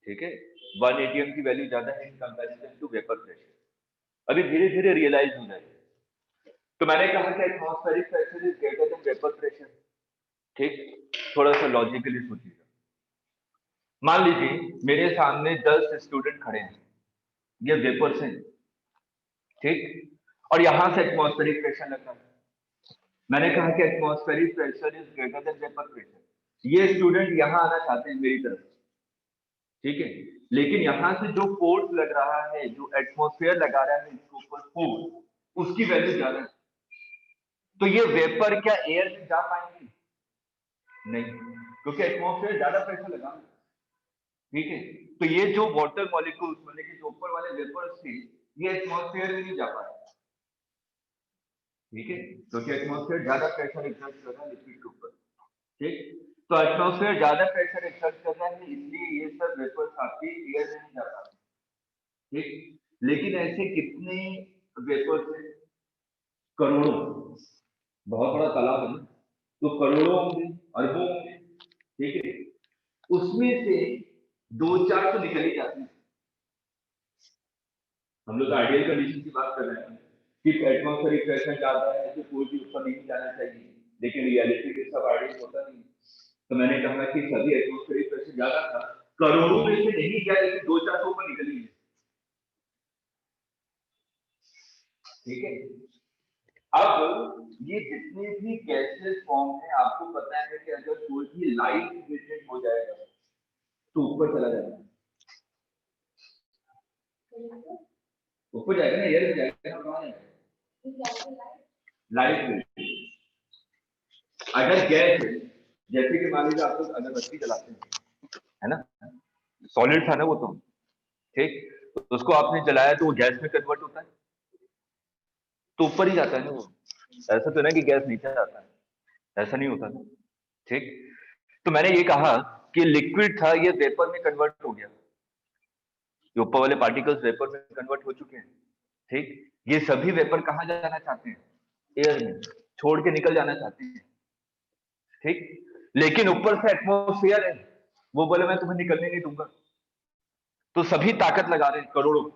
ठीक है, 1 atm की वैल्यू ज्यादा है in comparison to vapour pressure. अभी धीरे धीरे रियलाइज हो जाएगा। तो मैंने कहा कि atmospheric pressure is greater than vapour pressure. ठीक, थोड़ा सा लॉजिकली सोचिएगा। मान लीजिए मेरे सामने 10 स्टूडेंट खड़े हैं, ये वेपर्स हैं, ठीक, और यहां से एटमॉस्फेरिक प्रेशर लग रहा है। मैंने कहा कि atmospheric pressure is greater than vapour pressure. ये स्टूडेंट यहां आना चाहते हैं मेरी तरफ, ठीक है, लेकिन यहां से जो फोर्स लग रहा है, जो एटमॉस्फेयर लगा रहा है इसके ऊपर फोर्स, उसकी वैल्यू ज्यादा है। तो ये वेपर क्या एयर में जा पाएंगे? नहीं, क्योंकि एटमॉस्फेयर ज्यादा प्रेशर लगा, ठीक है। तो ये जो वाटर मॉलिक्यूल्स मतलब कि जो ऊपर वाले वेपर्स थे, ये एटमॉस्फेयर में नहीं जा पाए, ठीक है, क्योंकि एटमॉस्फेयर ज्यादा प्रेशर एक्सर्ट कर रहा है लिक्विड के ऊपर। ठीक, तो एटमॉस्फेयर ज्यादा प्रेशर एक्सर्ट कर रहा है, इसलिए ये सब वेपर्स आपके एयर में नहीं जा पाते। ठीक, लेकिन ऐसे कितने वेपर्स हैं? करोड़ों, बहुत बड़ा तालाब है ना, तो करोड़ों होंगे, अरबों होंगे, ठीक है, उसमें से 2-4 तो निकल ही जाते हैं। हम लोग आइडियल कंडीशन की बात कर रहे हैं कि एटमॉस्फेरिक प्रेशर ज्यादा है तो कोई भी ऊपर नहीं जाना चाहिए, लेकिन रियलिटी में सब आइडियल होता नहीं। तो मैंने कहा कि सभी एटमॉस्फेरिक प्रेशर ज्यादा था, करोड़ों में से नहीं गया, लेकिन 2-4 तो ऊपर निकल ही है, ठीक है। अब ये जितने भी गैसेस फॉर्म है, आपको पता है कि अगर कोई भी लाइट इमिटेड हो जाएगा तो ऊपर चला जाएगा, ऊपर जाएगा ना, एयर में जाएगा ना, कहाँ जाएगा? लाइट में। अगर गैस है, जैसे कि मान लीजिए आप लोग अगरबत्ती जलाते हैं, है ना, सॉलिड था ना वो, तो ठीक, तो उसको आपने जलाया तो वो गैस में कन्वर्ट होता है, तो ऊपर ही जाता है ना वो। ऐसा तो ना कि गैस नीचे जाता है, ऐसा नहीं होता ना, ठीक। तो मैंने ये कहा कि लिक्विड था, ये वेपर में कन्वर्ट हो गया, ये ऊपर वाले पार्टिकल्स वेपर में कन्वर्ट हो चुके हैं, ठीक। ये सभी वेपर कहाँ जाना चाहते हैं? एयर में, छोड़ के निकल जाना चाहते हैं, ठीक। लेकिन ऊपर से एटमॉस्फेयर है, वो बोले मैं तुम्हें निकलने नहीं दूंगा, तो सभी ताकत लगा रहे हैं, करोड़ों।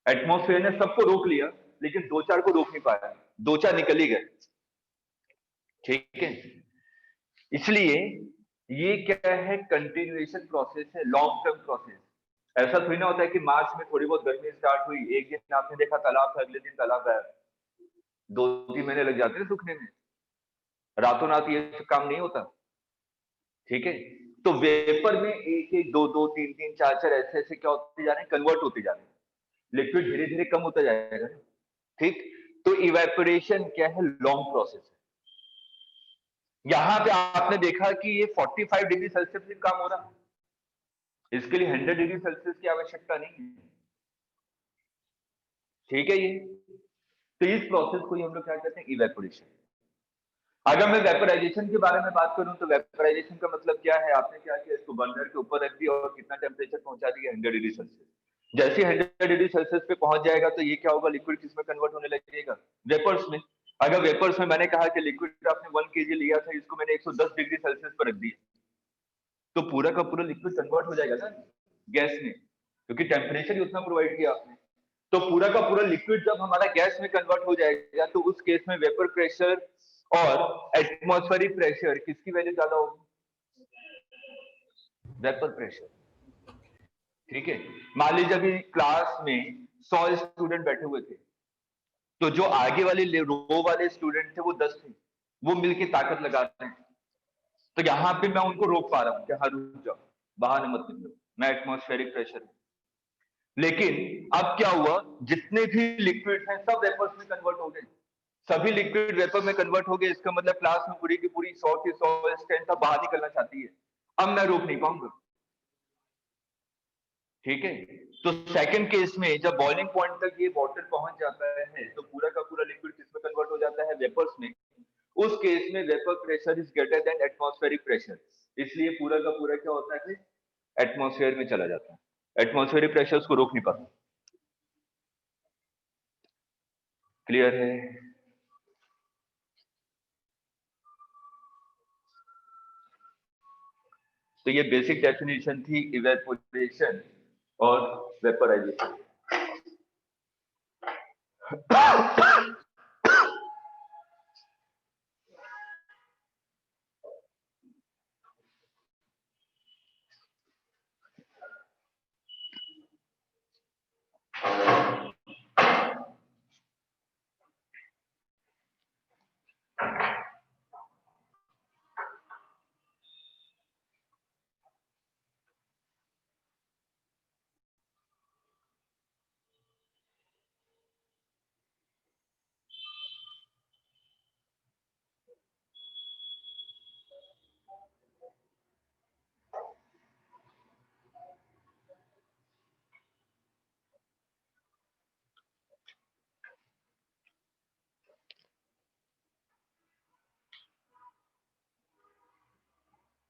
एटमॉस्फेयर ने सबको रोक लिया, लेकिन 2-4 को रोक नहीं पाया, 2-4 निकल ही गए, ठीक है। इसलिए ये क्या है, कंटिन्यूएशन प्रोसेस है, लॉन्ग टर्म प्रोसेस। ऐसा थोड़ी ना होता है कि मार्च में थोड़ी बहुत गर्मी स्टार्ट हुई, एक दिन आपने देखा तालाब था, अगले दिन तालाब गायब। 2-3 महीने लग जाते हैं सूखने में, रातों रात ये काम नहीं होता, ठीक है। तो वेपर में 1-1, 2-2, 3-3, 4-4 ऐसे ऐसे क्या होते जा रहे हैं, कन्वर्ट होते जा रहे हैं, लिक्विड धीरे धीरे कम होता जाएगा, ठीक। तो इवेपोरेशन क्या है, लॉन्ग प्रोसेस है। यहां पे आपने देखा कि ये 45 डिग्री सेल्सियस से काम हो रहा है, इसके लिए 100 डिग्री सेल्सियस की आवश्यकता नहीं है, ठीक है। ये तो इस प्रोसेस को हम लोग क्या कहते हैं, इवेपोरेशन। अगर मैं वेपराइजेशन के बारे में बात करूं तो वेपराइजेशन का मतलब क्या है, आपने क्या किया, इसको बर्नर के ऊपर रख दिया और कितना टेम्परेचर पहुंचा दिया, 100 डिग्री सेल्सियस। जैसे 100 डिग्री सेल्सियस पे पहुंच जाएगा तो ये क्या होगा, लिक्विड किस में कन्वर्ट होने लगेगा, वेपर्स में। अगर वेपर्स में मैंने कहा कि लिक्विड आपने 1 kg लिया था, इसको मैंने 110 डिग्री सेल्सियस पर रख दिया, तो पूरा का पूरा लिक्विड कन्वर्ट हो जाएगा ना गैस में, क्योंकि टेम्परेचर ही उतना प्रोवाइड किया आपने। तो पूरा का पूरा लिक्विड जब हमारा गैस में कन्वर्ट हो जाएगा तो उस केस में वेपर प्रेशर और एटमॉस्फेरिक प्रेशर किसकी वैल्यू ज्यादा होगी, वेपर प्रेशर। ठीक है, मान लीजिए अभी क्लास में 100 स्टूडेंट बैठे हुए थे, तो जो आगे वाले रो वाले स्टूडेंट थे वो 10 थे, वो मिलके ताकत लगा रहे हैं, तो यहाँ पे मैं उनको रोक पा रहा हूँ कि हाँ रुक जाओ, बाहर मत निकलो, मैं एटमॉस्फेरिक प्रेशर हूँ। लेकिन अब क्या हुआ, जितने भी लिक्विड हैं सब वेपर्स में कन्वर्ट हो गए, सभी लिक्विड वेपर में कन्वर्ट हो गए। इसका मतलब क्लास में पूरी की पूरी 100 की 100 स्ट्रेंथ अब बाहर निकलना चाहती है, अब मैं रोक नहीं पाऊंगा। ठीक है, तो सेकंड केस में जब बॉइलिंग पॉइंट तक ये वाटर पहुंच जाता है तो पूरा का पूरा लिक्विड किस में कन्वर्ट हो जाता है, वेपर्स में। उस केस में vapour pressure is greater than atmospheric pressure, इसलिए पूरा का पूरा क्या होता है, एटमॉस्फेयर में चला जाता है। एटमॉस्फेरिक प्रेशर उसको रोक नहीं पाता। क्लियर है? तो ये बेसिक डेफिनेशन थी इवेपोरेशन और वेपराइजेशन।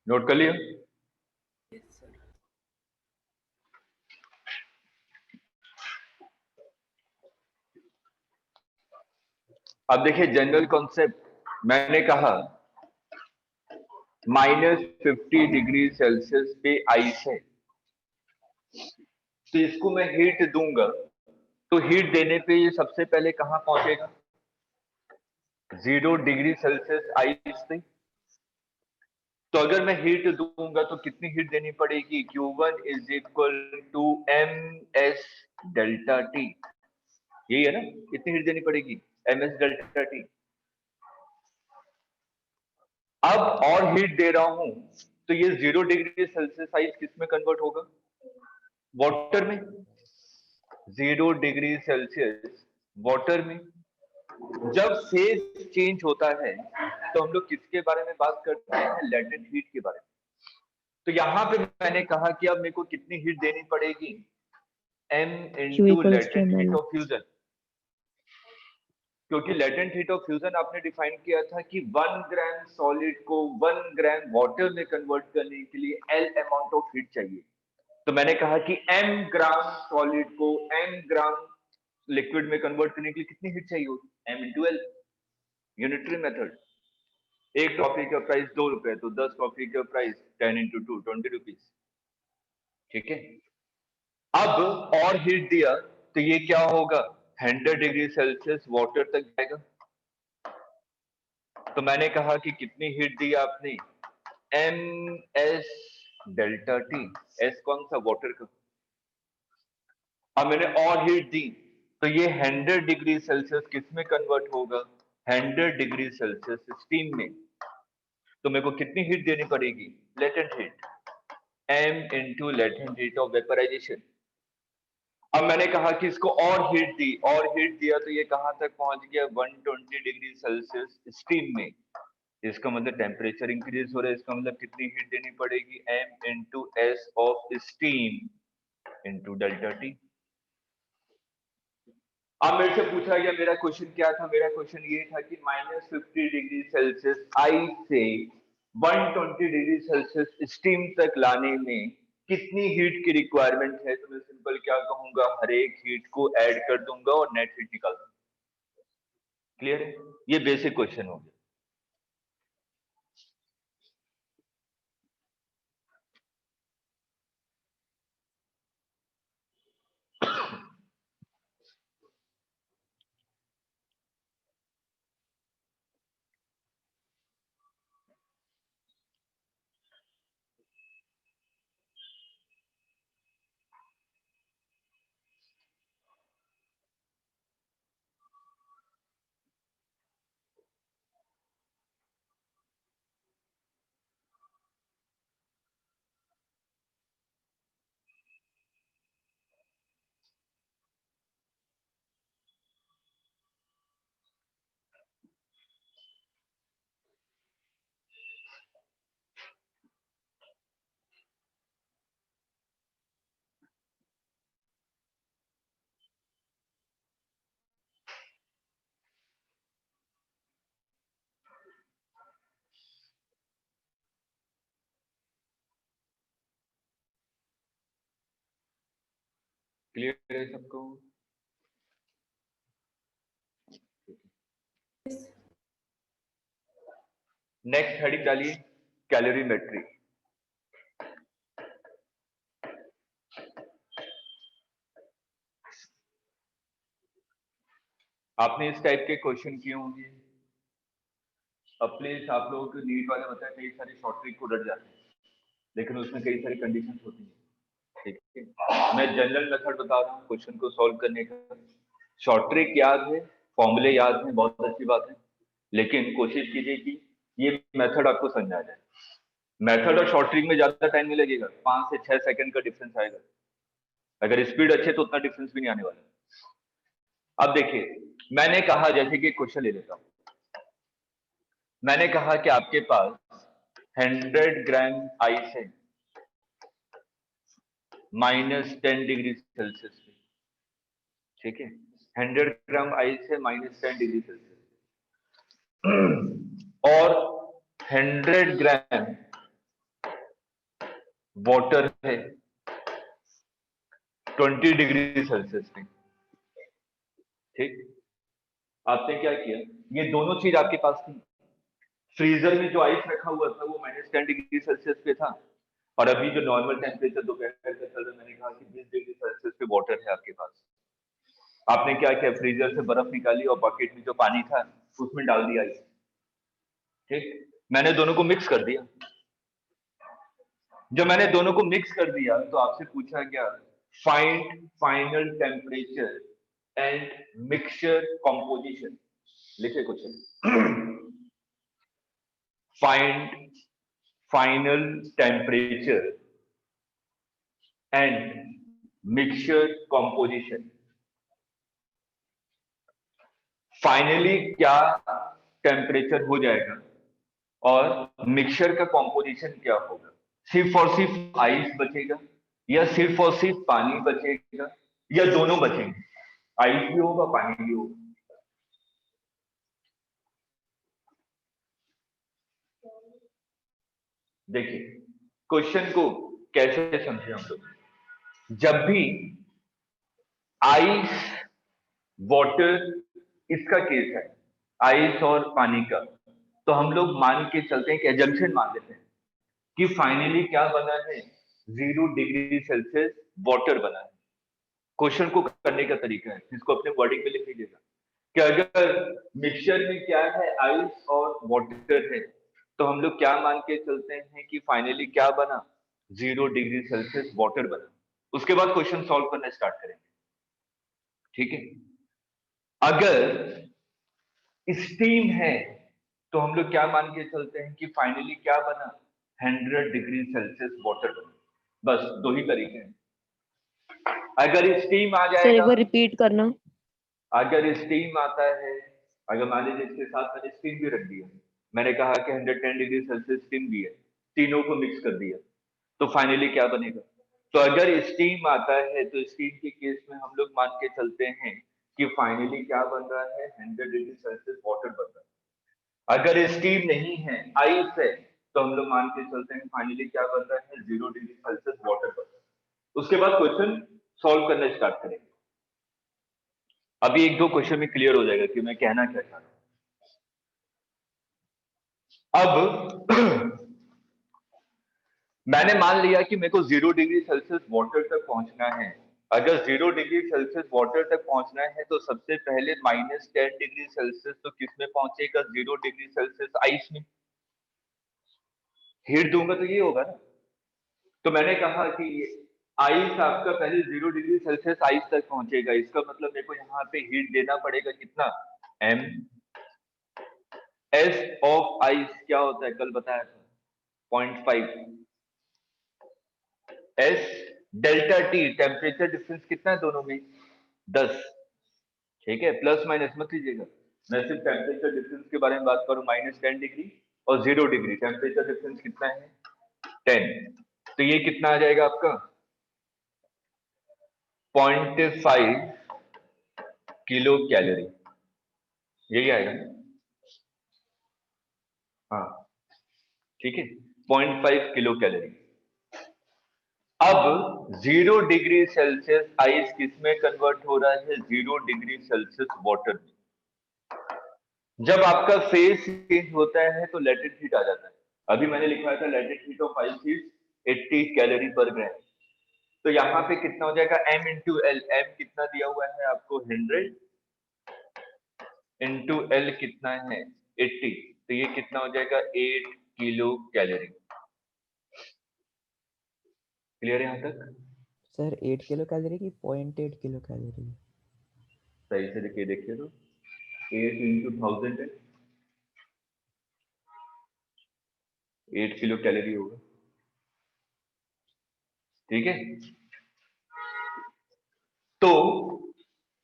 नोट कर लिया? Yes, sir. अब देखिए जनरल कॉन्सेप्ट, मैंने कहा -50 डिग्री सेल्सियस पे आइस है, तो इसको मैं हीट दूंगा, तो हीट देने पे ये सबसे पहले कहां पहुंचेगा, 0 डिग्री सेल्सियस आइस पे। तो अगर मैं हीट दूंगा तो कितनी हीट देनी पड़ेगी, Q1 is equal to ms delta T, यही है ना, कितनी हीट देनी पड़ेगी, ms डेल्टा टी। अब और हीट दे रहा हूं तो ये 0 डिग्री सेल्सियस आइस किस में कन्वर्ट होगा, वाटर में। 0 डिग्री सेल्सियस वाटर में। जब फेज चेंज होता है तो हम लोग किसके बारे में बात करते हैं, लेटेंट हीट के बारे में। तो यहाँ पे मैंने कहा कि अब मेरे को कितनी हीट देनी पड़ेगी, m into latent heat of fusion, क्योंकि लेटेंट हीट ऑफ फ्यूजन आपने डिफाइन किया था कि 1 ग्राम सॉलिड को 1 ग्राम वाटर में कन्वर्ट करने के लिए L अमाउंट ऑफ हीट चाहिए। तो मैंने कहा कि m ग्राम सॉलिड को m ग्राम लिक्विड में कन्वर्ट करने के लिए कितनी हीट चाहिए होगी, m into L, unitary method. एक कॉफी का प्राइस 2 रुपए, तो 10 कॉफी का प्राइस 10 इंटू 2 20 रुपीज। ठीक है, अब और हीट दिया तो ये क्या होगा, 100 डिग्री सेल्सियस वाटर तक जाएगा। तो मैंने कहा कि कितनी हीट दी आपने, ms डेल्टा टी, s कौन सा, वाटर का। अब मैंने और हीट दी तो ये 100 डिग्री सेल्सियस किस में कन्वर्ट होगा, 100 डिग्री सेल्सियस स्टीम में। तो मेरे को कितनी हीट देनी पड़ेगी, latent heat, m into latent heat of vaporization. अब मैंने कहा कि इसको और हीट दी, और हीट दिया तो ये कहां तक पहुंच गया, 120 डिग्री सेल्सियस स्टीम में। इसका मतलब टेम्परेचर इंक्रीज हो रहा है, इसका मतलब कितनी हीट देनी पड़ेगी, m into S of steam into delta T. अब मेरे से पूछा गया, मेरा क्वेश्चन क्या था, मेरा क्वेश्चन ये था कि -50 डिग्री सेल्सियस आइस से 120 डिग्री सेल्सियस स्टीम तक लाने में कितनी हीट की रिक्वायरमेंट है। तो मैं सिंपल क्या कहूंगा, हर एक हीट को ऐड कर दूंगा और नेट हीट निकाल दूंगा। क्लियर है? ये बेसिक क्वेश्चन हो गया। क्लियर है सबको? नेक्स्ट हेडिंग डालिए, कैलोरीमेट्री। आपने इस टाइप के क्वेश्चन किए होंगे अपने, आप लोगों को नीट वाले बताए कई सारे शॉर्ट ट्रिक को डर जाते हैं, लेकिन उसमें कई सारी कंडीशंस होती हैं। ठीक है, मैं जनरल मेथड बता रहा हूँ क्वेश्चन को सॉल्व करने का। शॉर्ट ट्रिक याद है, फॉर्मूले याद है, बहुत अच्छी बात है, लेकिन कोशिश कीजिए कि ये मेथड आपको समझ आ जाए। मेथड और शॉर्ट ट्रिक में ज्यादा टाइम नहीं लगेगा, 5 से 6 सेकंड का डिफरेंस आएगा। अगर स्पीड अच्छे तो उतना डिफरेंस भी नहीं आने वाला। अब देखिए, मैंने कहा, जैसे कि क्वेश्चन ले लेता हूं, मैंने कहा कि आपके पास 100 ग्राम आइस है -10 डिग्री सेल्सियस पे। ठीक है, 100 ग्राम आइस है -10 डिग्री सेल्सियस और 100 ग्राम वाटर है 20 डिग्री सेल्सियस पे। ठीक, आपने क्या किया, ये दोनों चीज आपके पास थी। फ्रीजर में जो आइस रखा हुआ था वो -10 डिग्री सेल्सियस पे था, और अभी जो नॉर्मल टेम्परेचर दोपहर का चल रहा, मैंने कहा कि 20 डिग्री सेल्सियस पे वाटर है आपके पास। आपने क्या किया, फ्रीजर से बर्फ निकाली और बकेट में जो पानी था उसमें डाल दिया आइस। ठीक, मैंने दोनों को मिक्स कर दिया। जब मैंने दोनों को मिक्स कर दिया तो आपसे पूछा गया find final temperature and mixture composition. लिखे कुछ, find final temperature and mixture composition. Finally क्या टेम्परेचर हो जाएगा और मिक्सचर का कॉम्पोजिशन क्या होगा। सिर्फ और सिर्फ आइस बचेगा या सिर्फ और सिर्फ पानी बचेगा या दोनों बचेंगे, आइस भी होगा पानी भी होगा। देखिए क्वेश्चन को कैसे समझे हम लोग। जब भी आइस वाटर इसका केस है, आइस और पानी का, तो हम लोग मान के चलते हैं कि एजम्पशन मान लेते हैं कि फाइनली क्या बना है, 0 डिग्री सेल्सियस वाटर बना है। क्वेश्चन को करने का तरीका है, इसको अपने वर्डिंग में लिख लीजिएगा कि अगर मिक्सचर में क्या है, आइस और वाटर है, तो हम लोग क्या मान के चलते हैं कि फाइनली क्या बना, 0 डिग्री सेल्सियस वाटर बना। उसके बाद क्वेश्चन सॉल्व करना स्टार्ट करेंगे। ठीक है, अगर स्टीम है तो हम लोग क्या मान के चलते हैं कि फाइनली क्या बना, 100 डिग्री सेल्सियस वाटर बना। बस दो ही तरीके हैं। अगर स्टीम आ सर एक जाएगा, बार रिपीट करना। अगर स्टीम आता है, अगर मान लीजिए इसके साथ मैंने स्टीम भी रख दिया, मैंने कहा कि 110 डिग्री सेल्सियस स्टीम भी है, तीनों को मिक्स कर दिया, तो फाइनली क्या बनेगा। तो अगर स्टीम आता है तो स्टीम के केस में हम लोग मान के चलते हैं कि फाइनली क्या बन रहा है, 100 डिग्री सेल्सियस वाटर बन रहा है। अगर स्टीम नहीं है, आइस है, तो हम लोग मान के चलते हैं फाइनली क्या बन रहा है, 0 डिग्री सेल्सियस वाटर बन रहा है। उसके बाद क्वेश्चन सॉल्व करना स्टार्ट करेंगे। अभी एक दो क्वेश्चन में क्लियर हो जाएगा कि मैं कहना क्या चाह रहा हूं। अब मैंने मान लिया कि मेरे को 0 डिग्री सेल्सियस वाटर तक पहुंचना है। अगर 0 डिग्री सेल्सियस वाटर तक पहुंचना है तो सबसे पहले -10 डिग्री सेल्सियस तो किस में पहुंचेगा? 0 डिग्री सेल्सियस आइस में। हीट दूंगा तो ये होगा ना। तो मैंने कहा कि आइस आपका पहले 0 डिग्री सेल्सियस आइस तक पहुंचेगा। इसका मतलब मेरे को यहाँ पे हीट देना पड़ेगा कितना? m। एस ऑफ आइस क्या होता है? कल बताया था 0.5। S delta T temperature difference कितना है दोनों में? 10। ठीक है, प्लस माइनस मत लीजिएगा, मैं सिर्फ टेम्परेचर डिफरेंस के बारे में बात करूं। -10 डिग्री और 0 डिग्री टेम्परेचर डिफरेंस कितना है? 10। तो ये कितना आ जाएगा आपका? 0.5 किलो कैलोरी। यही आएगा ना? हाँ ठीक है, 0.5 किलो कैलोरी। अब 0 डिग्री सेल्सियस आइस किस में कन्वर्ट हो रहा है? 0 डिग्री सेल्सियस वाटर में। जब आपका फेज चेंज होता है तो लेटेंट हीट आ जाता है। अभी मैंने लिखा था latent heat of ice is 80 calorie पर ग्राम। तो यहाँ पे कितना हो जाएगा? m into L. m कितना दिया हुआ है आपको? 100 इंटू एल कितना है? 80। तो ये कितना हो जाएगा? 8 किलो कैलोरी। क्लियर है यहाँ तक? सर 8 किलो कैलोरी की 0.8 किलो कैलोरी? सही से देखिए तो 8 इंटू 1000 है, 8 किलो कैलोरी होगा। ठीक है, तो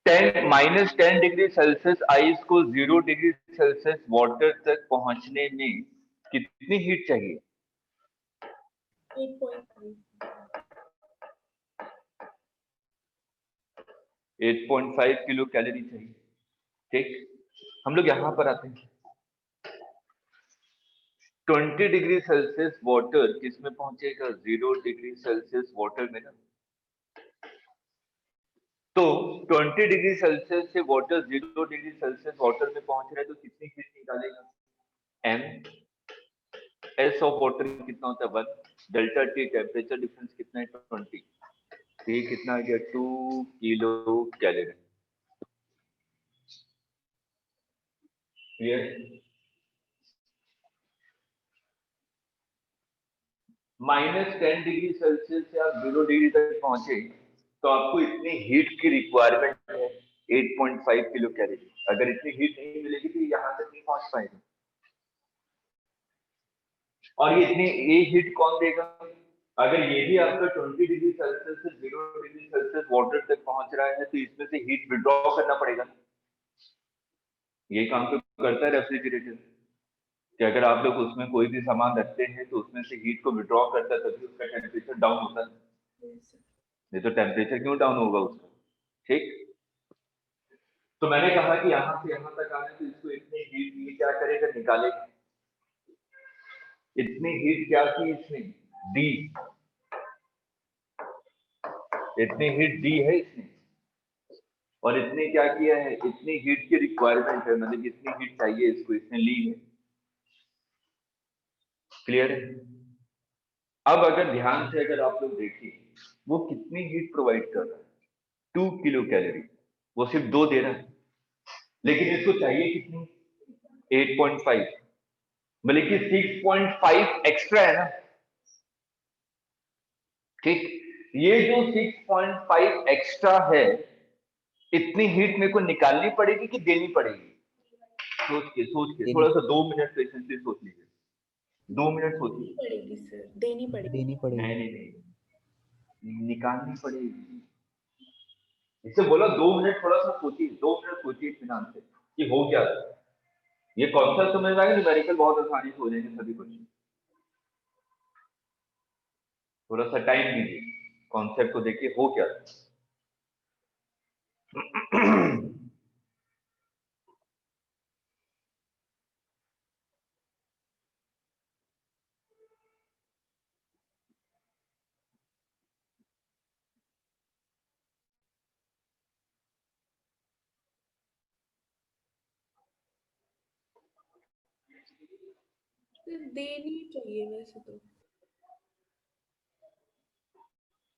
10 डिग्री सेल्सियस आइस को 0 डिग्री सेल्सियस वाटर तक पहुंचने में कितनी हीट चाहिए? 8.5। 8.5 किलो कैलोरी चाहिए। ठीक, हम लोग यहां पर आते हैं। 20 डिग्री सेल्सियस वाटर किस में पहुंचेगा? 0 डिग्री सेल्सियस वाटर में ना। तो 20 डिग्री सेल्सियस से वाटर 0 डिग्री सेल्सियस वाटर में पहुंच रहा है तो कितनी हीट निकालेगा? m। एस ऑफ वाटर कितना होता है? 1। डेल्टा टी टेम्परेचर डिफरेंस कितना है? 20। तो ये कितना आ गया? 2 kilo calorie. Clear? -10 degree Celsius से आप 0 डिग्री तक पहुंचे तो आपको इतनी हीट की रिक्वायरमेंट है 8.5 किलो कैलोरी। अगर इतनी हीट नहीं मिलेगी तो यहाँ तक नहीं पहुंच पाएगा। और ये हीट कौन देगा? अगर ये भी आपका 20 डिग्री सेल्सियस से 0 डिग्री सेल्सियस वाटर तक पहुंच रहा है तो इसमें से हीट विड्रॉ करना पड़ेगा। ये काम तो करता है रेफ्रिजरेटर कि अगर आप लोग उसमें कोई भी सामान रखते हैं तो उसमें से हीट को विड्रॉ करता है तभी उसका टेम्परेचर डाउन होता है। नहीं तो टेम्परेचर क्यों डाउन होगा उसका? ठीक, तो मैंने कहा कि यहाँ से यहाँ तक आने तो इसको इतनी हीट ये क्या करेगा? निकालेगा। इतनी हीट क्या की इसने? दी। इतनी हीट दी है इसने और इसने क्या किया है? इतनी हीट की रिक्वायरमेंट है, मतलब इतनी हीट चाहिए इसको, इसने ली है। क्लियर है? अब अगर ध्यान से अगर आप लोग देखिए वो कितनी हीट प्रोवाइड कर रहा है? 2 किलो कैलोरी। वो सिर्फ 2 दे रहा है लेकिन इसको चाहिए कितनी? 8.5, बल्कि 6.5 एक्स्ट्रा है ना। ठीक, ये जो 6.5 एक्स्ट्रा है इतनी हीट मेरे को निकालनी पड़ेगी कि देनी पड़ेगी? सोच के थोड़ा सा 2 मिनट पेशेंटली सोच लीजिए। 2 मिनट सोचिए। पड़ेगी सर, देनी पड़ेगी। देनी पड़ेगी। नहीं, निकालनी पड़ेगी। इससे बोला 2 मिनट थोड़ा सा सोचिए, 2 मिनट सोचिए इत्मीनान से कि हो क्या। ये कॉन्सेप्ट समझ में आएगा? न्यूमेरिकल बहुत आसानी से हो जाएंगे सभी क्वेश्चन। थोड़ा सा टाइम दीजिए, कॉन्सेप्ट को देखिए हो क्या। देनी चाहिए वैसे तो।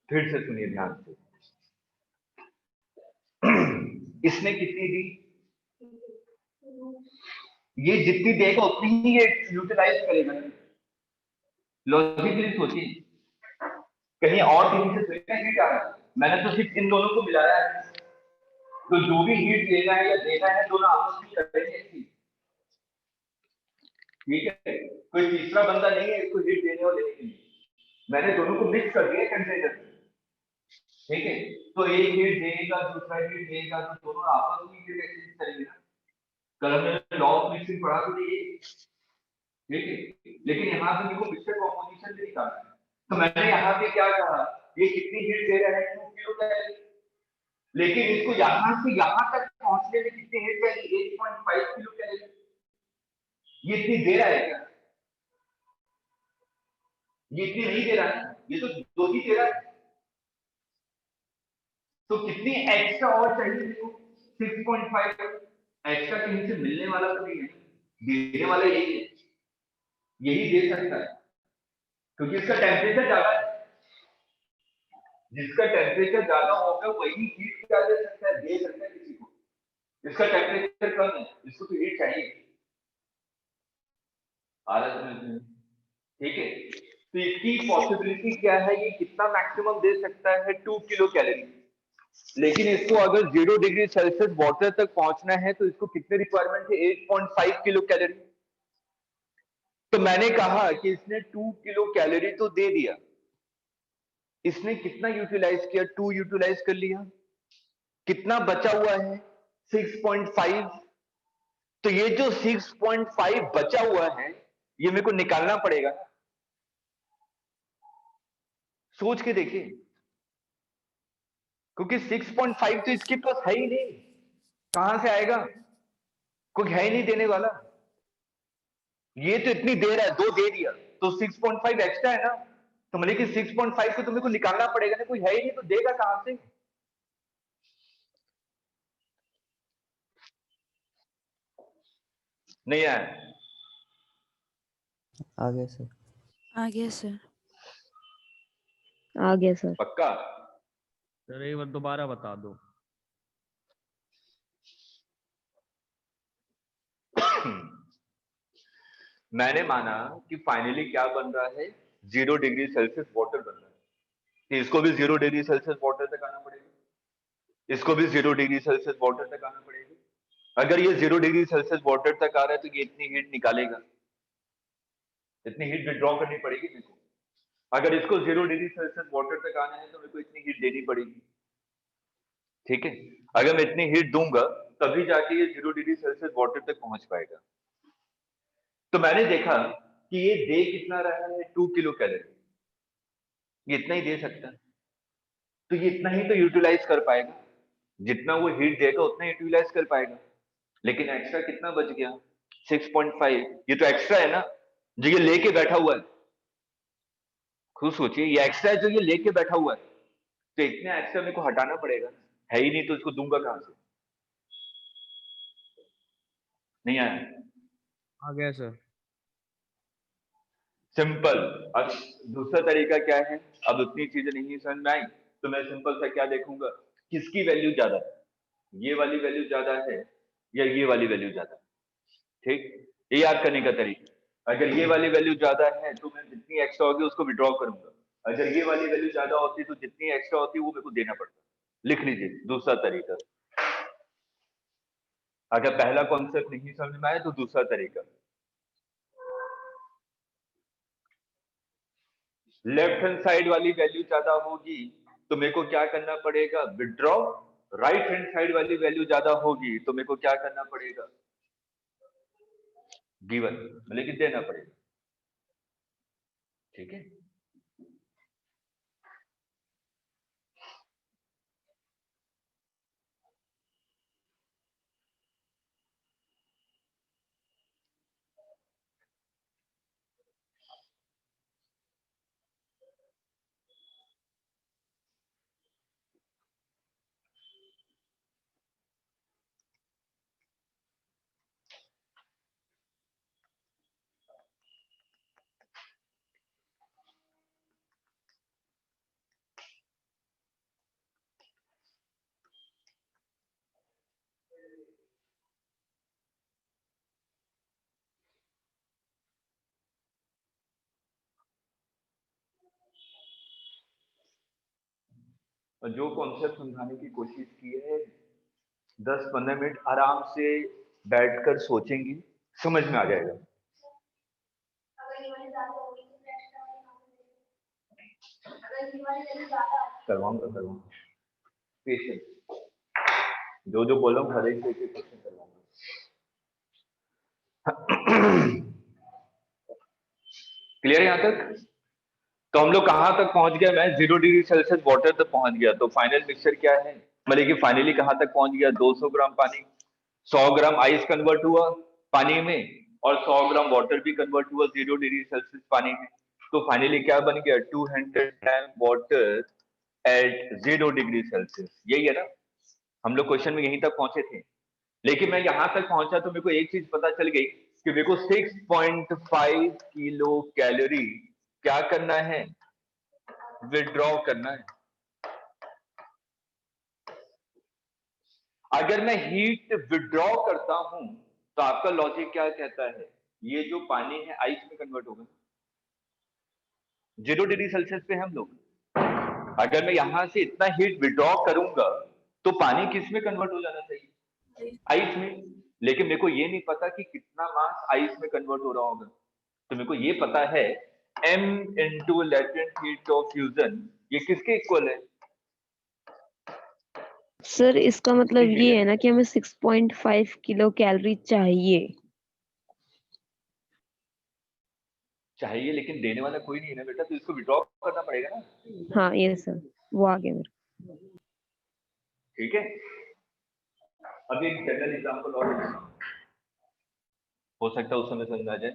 फिर से सुनिए ध्यान से। इसने कितनी दी? ये जितनी देगा उतनी ही ये यूटिलाइज करेगा। लॉजिकली सोचिए, कहीं और कहीं से थोड़ी ना हीट आ रहा है, मैंने तो सिर्फ इन दोनों को मिलाया है। तो जो भी हीट लेना है या देना है दोनों आपस में करेंगे। ठीक है, कोई तीसरा बंदा नहीं है इसको हीट देने और लेने के लिए, मैंने दोनों को मिक्स कर दिया कंटेनर। ठीक है, तो एक हीट देगा दूसरा हीट देगा, तो दोनों आपस में हीट एक्सचेंज करेंगे ना। कल हमने लॉ ऑफ मिक्सिंग पढ़ा तो ये, ठीक है, लेकिन यहाँ पे देखो मिक्सर कॉम्पोजिशन भी निकालना है। तो मैंने यहाँ पे क्या कहा, ये कितनी हीट दे रहा है 2 किलो कैलोरी, लेकिन इसको यहाँ से यहाँ तक पहुंचने में कितनी हीट चाहिए 8.5 किलो कैलोरी। ये इतनी दे रहा है क्या? ये इतनी नहीं दे रहा है, ये तो 2 ही दे रहा है। तो कितनी एक्स्ट्रा और चाहिए देखो 6.5। एक्स्ट्रा कहीं से मिलने वाला तो नहीं है, देने वाला यही है, यही दे सकता है, क्योंकि इसका टेम्परेचर ज्यादा है। जिसका टेम्परेचर ज्यादा होगा वही हीट क्या दे सकता है, दे सकता है किसी को। इसका टेम्परेचर कम है, इसको तो हीट चाहिए। ठीक है, तो इसकी पॉसिबिलिटी क्या है, ये कितना मैक्सिमम दे सकता है 2 किलो कैलोरी। लेकिन इसको अगर 0 डिग्री सेल्सियस वाटर तक पहुंचना है तो इसको कितने रिक्वायरमेंट है 8.5 किलो कैलोरी। तो मैंने कहा कि इसने 2 किलो कैलोरी तो दे दिया, इसने कितना यूटिलाइज किया, 2 यूटिलाइज कर लिया, कितना बचा हुआ है 6.5। तो ये जो 6.5 बचा हुआ है ये मेरे को निकालना पड़ेगा। सोच के देखिए, क्योंकि 6.5 तो इसके पास है ही नहीं, कहां से आएगा, कोई है ही नहीं देने वाला। ये तो इतनी देर है, 2 दे दिया, तो 6.5 एक्स्ट्रा है ना। तो मतलब कि 6.5 को तुम्हें को निकालना पड़ेगा ना, कोई है ही नहीं तो देगा कहां से। नहीं आया? आ गया सर। आ गया सर। आ गया सर। पक्का? सर एक बार दोबारा बता दो। मैंने माना कि फाइनली क्या बन रहा है, 0 डिग्री सेल्सियस वाटर बन रहा है, कि इसको भी 0 डिग्री सेल्सियस वाटर तक आना पड़ेगा, इसको भी 0 डिग्री सेल्सियस वाटर तक आना पड़ेगा। अगर ये 0 डिग्री सेल्सियस वाटर तक आ रहा है तो ये इतनी हीट निकालेगा, इतनी हीट विड्रॉ करनी पड़ेगी मेरे को। अगर इसको 0 डिग्री सेल्सियस वाटर तक आना है तो मेरे को इतनी हीट देनी पड़ेगी। ठीक है, अगर मैं इतनी हीट दूंगा तभी जाके ये 0 डिग्री सेल्सियस वाटर तक पहुंच पाएगा। तो मैंने देखा कि ये दे कितना रहा है 2 किलो कैलोरी, ये इतना ही दे सकता है, तो ये इतना ही तो यूटिलाइज कर पाएगा, जितना वो हीट देगा उतना यूटिलाइज कर पाएगा। लेकिन एक्स्ट्रा कितना बच गया 6.5, ये तो एक्स्ट्रा है ना, जो ये लेके बैठा हुआ है। खुद सोचिए, ये एक्स्ट्रा है जो ये लेके बैठा हुआ है, तो इतने एक्स्ट्रा मेरे को हटाना पड़ेगा, है ही नहीं तो इसको दूंगा कहां से। नहीं आया? आ गया सर। सिंपल। अब दूसरा तरीका क्या है, अब उतनी चीजें नहीं समझ में आई तो मैं सिंपल सा क्या देखूंगा, किसकी वैल्यू ज्यादा है, ये वाली वैल्यू ज्यादा है या ये वाली वैल्यू ज्यादा है। ठीक, ये याद करने का तरीका, अगर ये वाली वैल्यू ज्यादा है तो मैं जितनी एक्स्ट्रा होगी उसको विड्रॉ करूंगा, अगर ये वाली वैल्यू ज्यादा होती तो जितनी एक्स्ट्रा होती वो मेरे को देना पड़ता। लिख लीजिए दूसरा तरीका। अगर पहला कॉन्सेप्ट नहीं समझ में आया तो दूसरा तरीका, लेफ्ट हैंड साइड वाली वैल्यू ज्यादा होगी तो मेरे को क्या करना पड़ेगा, विड्रॉ। राइट हैंड साइड वाली वैल्यू ज्यादा होगी तो मेरे को क्या करना पड़ेगा, गिवन, लेकिन देना पड़ेगा। ठीक है, और जो कॉन्सेप्ट समझाने की कोशिश की है 10-15 मिनट आराम से बैठकर सोचेंगे, समझ में आ जाएगा। करवाऊंगा पेशेंस, जो बोल रहा हूँ हर एक क्वेश्चन करवाऊंगा। क्लियर यहाँ तक? तो हम लोग कहाँ तक पहुंच गए? मैं 0 डिग्री सेल्सियस वाटर तक पहुंच गया। तो फाइनल मिक्सचर क्या है, मतलब कि फाइनली कहाँ तक पहुंच गया? 200 ग्राम पानी, 100 ग्राम आइस कन्वर्ट हुआ पानी में, और 100 ग्राम वाटर भी कन्वर्ट हुआ 0 डिग्री सेल्सियस पानी में। तो फाइनली क्या बन गया? 200 gram water at 0 degree Celsius. यही है ना, हम लोग क्वेश्चन में यहीं तक पहुंचे थे। लेकिन मैं यहां तक पहुंचा तो मेरे को एक चीज पता चल गई कि मेरे को 6.5 किलो कैलोरी क्या करना है? विड्रॉ करना है। अगर मैं हीट विड्रॉ करता हूं तो आपका लॉजिक क्या कहता है? ये जो पानी है आइस में कन्वर्ट होगा। 0 डिग्री सेल्सियस पे हम लोग, अगर मैं यहां से इतना हीट विड्रॉ करूंगा तो पानी किस में कन्वर्ट हो जाना चाहिए? आइस में। लेकिन मेरे को ये नहीं पता कि कितना मास आइस में कन्वर्ट हो रहा होगा। तो मेरे को ये पता है m into latent heat of fusion, ये किसके इक्वल है? सर इसका मतलब ठीक है ये क्या? है ना कि हमें 6.5 किलो कैलोरी चाहिए। चाहिए, लेकिन देने वाला कोई नहीं है ना बेटा, तो इसको विड्रॉ करना पड़ेगा ना। हाँ ये सर, वो आ गया मेरे। ठीक है, अभी एक जनरल एग्जांपल और हो सकता है उस समय समझ आ जाए।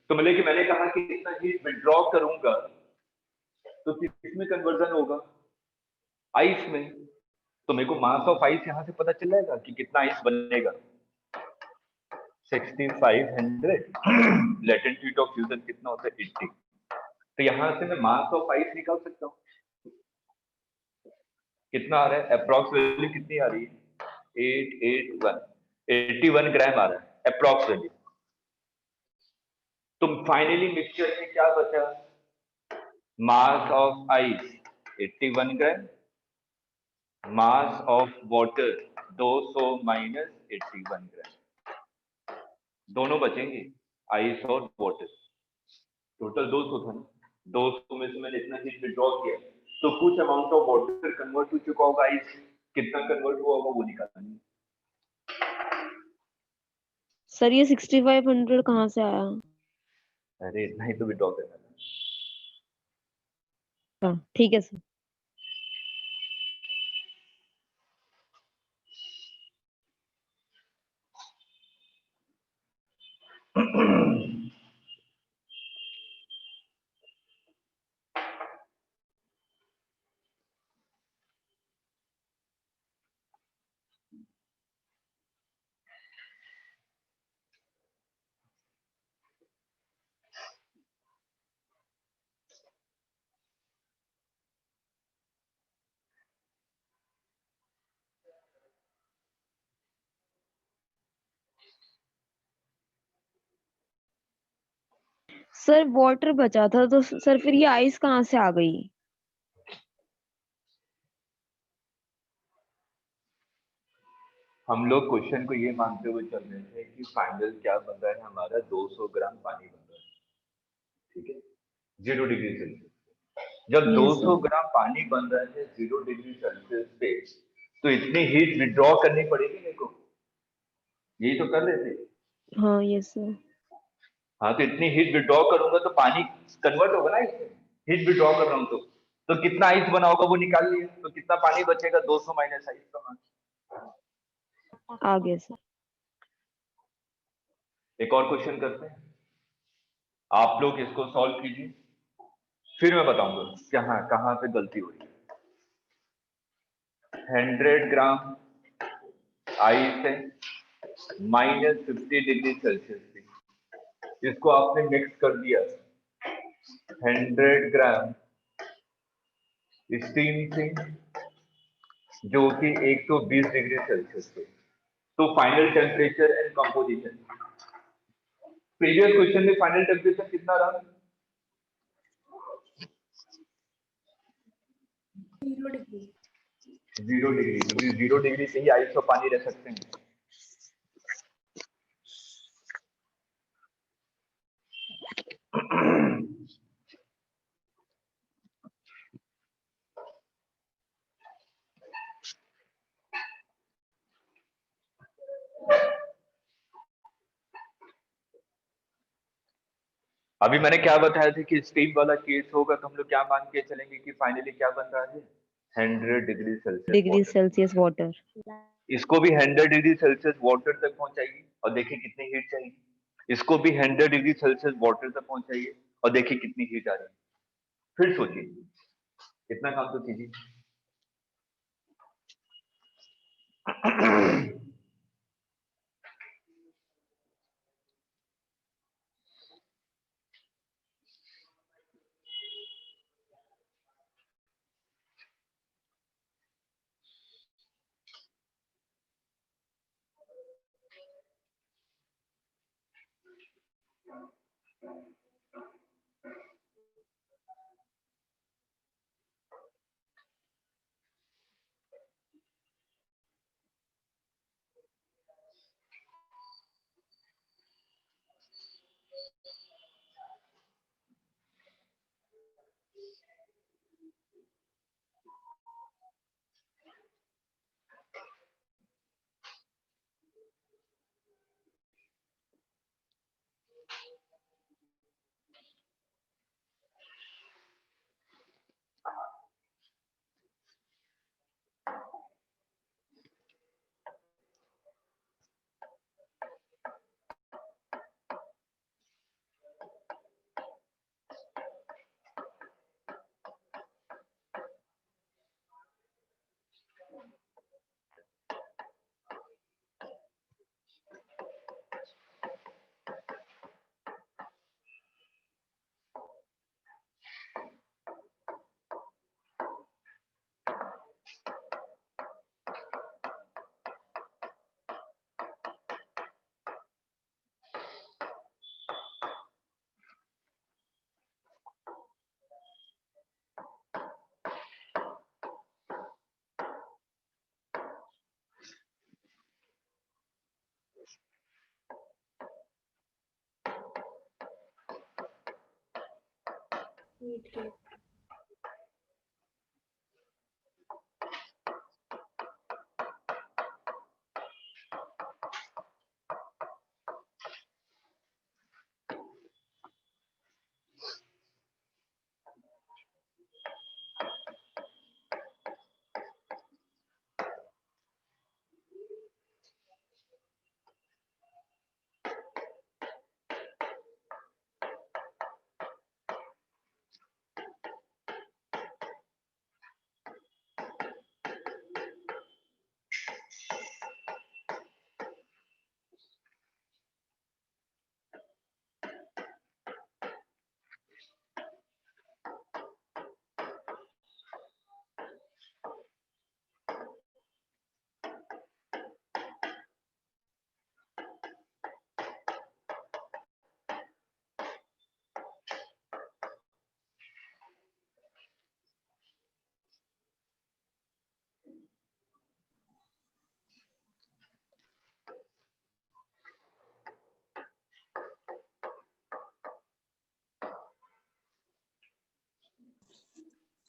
तो मतलब कि मैंने कहा कि इतना हीट विड्रॉ करूंगा तो किसमें कन्वर्जन होगा? आइस में। तो मेरे को मास ऑफ आइस यहां से पता चल जाएगा कि कितना आइस बनेगा। 6500 लेटेंट हीट ऑफ फ्यूजन कितना होता है? 80। तो यहां से मैं मास ऑफ आइस निकाल सकता हूँ। कितना आ रहा है? अप्रॉक्स वैल्यू कितनी आ रही है? 81 ग्राम आ रहा है अप्रॉक्स वैल्यू। तो फाइनली मिक्सचर में क्या बचा? Mass of ice 81 gram, mass of water 200 minus 81 ग्राम, दोनों बचेंगे, आइस और वाटर। टोटल 200 था ना, 200 में से मैंने इतना हीट विड्रॉ किया तो कुछ अमाउंट ऑफ वाटर कन्वर्ट हो चुका होगा आइस, कितना कन्वर्ट हुआ होगा वो निकालना है। सर ये 6500 कहाँ से आया? अरे इतना ही तो विड्रॉ करना था। हाँ ठीक है सर। सर वाटर बचा था तो सर फिर ये आइस कहाँ से आ गई? हम लोग क्वेश्चन को ये मानते हुए चल रहे थे कि फाइनल क्या बन रहा है हमारा? 200 ग्राम पानी बन रहा है, ठीक है, 0 डिग्री सेल्सियस। जब यस 200 सर। ग्राम पानी बन रहा है 0 डिग्री सेल्सियस पे, तो इतनी हीट विड्रॉ करनी पड़ेगी मेरे को। यही तो कर रहे थे। हाँ यस सर। हाँ, तो इतनी हीट विड्रॉ करूंगा तो पानी कन्वर्ट होगा ना इसमें। हीट विड्रॉ कर रहा हूँ तो कितना आइस बना होगा वो निकाल लिया, तो कितना पानी बचेगा? 200 माइनस आइस का मान। आ गया सर। एक और क्वेश्चन करते हैं, आप लोग इसको सॉल्व कीजिए, फिर मैं बताऊंगा कहाँ कहाँ पे गलती हो रही है। 100 ग्राम आइस है -50 डिग्री सेल्सियस पे, इसको आपने मिक्स कर दिया 100 ग्राम स्टीम से, जो कि 120 डिग्री सेल्सियस पे। तो final temperature and composition, previous question में फाइनल टेम्परेचर कितना रहा? 0 डिग्री। 0 डिग्री, क्योंकि 0 डिग्री से ही आइस और पानी रह सकते हैं। अभी मैंने क्या बताया था कि स्टीम वाला केस होगा तो हम लोग क्या मान के चलेंगे कि फाइनली क्या बन रहा है, 100 डिग्री सेल्सियस वाटर। इसको भी 100 डिग्री सेल्सियस वाटर तक पहुंचाएगी और देखिए कितनी हीट चाहिए। इसको भी 100 डिग्री सेल्सियस वाटर तक पहुंचाइए और देखिए कितनी हीट आ रही है। फिर सोचिए इतना काम तो कीजिए।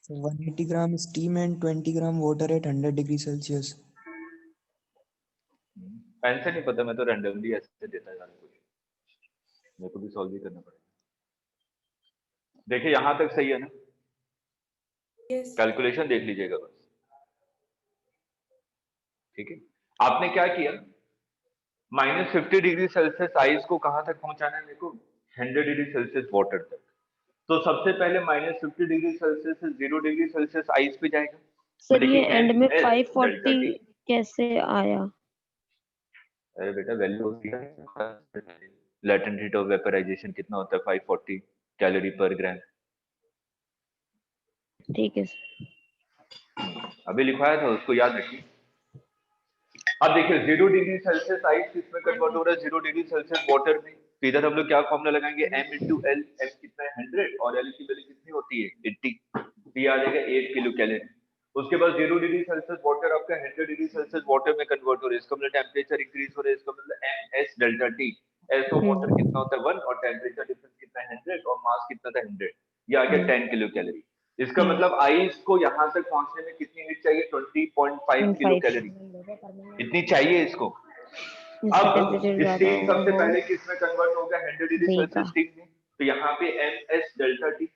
So 180 gram steam and 20 gram water at 100 degree Celsius. Answer नहीं पता, मैं तो रैंडमली ऐसे देता जा रहा हूँ, मेरे को भी सॉल्व ही करना पड़ेगा। देखिए यहां तक सही है ना? यस कैलकुलेशन देख लीजिएगा बस, ठीक है। आपने क्या किया, -50 डिग्री सेल्सियस आइस को कहां तक पहुंचाना है मेरे को, 100 डिग्री सेल्सियस वाटर तक। तो सबसे पहले -50 डिग्री सेल्सियस से 0 डिग्री सेल्सियस आइस पे जाएगा। सर ये लिखेंगे एंड में MS 540 ΔT। कैसे आया? अरे बेटा वैल्यू होती है, लेटेंट हीट ऑफ वेपराइजेशन कितना होता है, 540 कैलोरी पर ग्राम। ठीक है सर। अभी लिखवाया था, उसको याद रखिए। अब देखिए 0 डिग्री सेल्सियस आइस किसमें कन्वर्ट हो रहा है, 0 डिग्री सेल्सियस वाटर में। तो इधर हम लोग क्या फॉर्मूला लगाएंगे, m into L। m कितना है 100 और L की वैल्यू कितनी होती है 80, तो ये आ जाएगा 8 किलो कैलोरी। उसके बाद 0 डिग्री सेल्सियस वाटर आपका 100 डिग्री सेल्सियस वाटर में कन्वर्ट हो रहा है, इसका मतलब टेम्परेचर इंक्रीज हो रहा है, इसका मतलब S delta T, S of water कितना होता है 1 और टेम्परेचर डिफरेंस कितना है 100 और मास कितना था 100, ये आ गया 10 किलो कैलोरी। इसका मतलब आइस को यहाँ तक पहुंचने में कितनी हीट चाहिए 20.5 किलो कैलोरी, इतनी चाहिए इसको। अब स्टीम सबसे पहले किस में कन्वर्ट होगा 100 डिग्री सेल्सियस स्टीम में, तो यहाँ पे एस डेल्टा टी,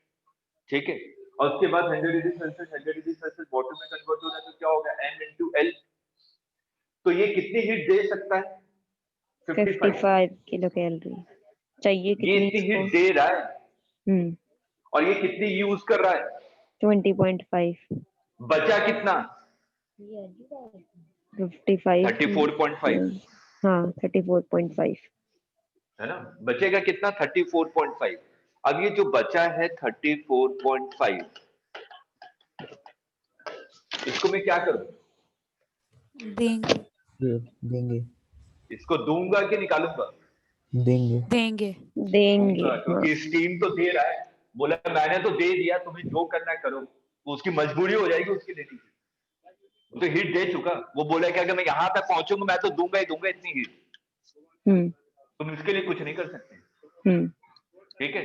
ठीक है, और उसके बाद 100 डिग्री सेल्सियस वाटर में कन्वर्ट हो रहा है तो क्या होगा m into L, तो ये कितनी हीट दे सकता है 55 किलो कैलोरी चाहिए, ये कितनी इतनी हीट इसको? दे रहा है और ये कितनी यूज कर रहा है 20.5, बचा कितना 55 34.5 हाँ 34.5 है ना, बचेगा कितना 34.5। अब ये जो बचा है 34.5 इसको मैं क्या करूं, देंगे देंगे इसको दूंगा कि निकालूंगा, देंगे देंगे देंगे। क्योंकि स्टीम तो दे रहा है, बोला मैंने तो दे दिया, तुम्हें जो करना है करो, तो उसकी मजबूरी हो जाएगी उसकी देने की, वो तो हीट दे चुका, वो बोला क्या कि मैं यहाँ तक पहुंचूंगा मैं तो दूंगा ही दूंगा इतनी हीट, तुम इसके लिए कुछ नहीं कर सकते, ठीक है।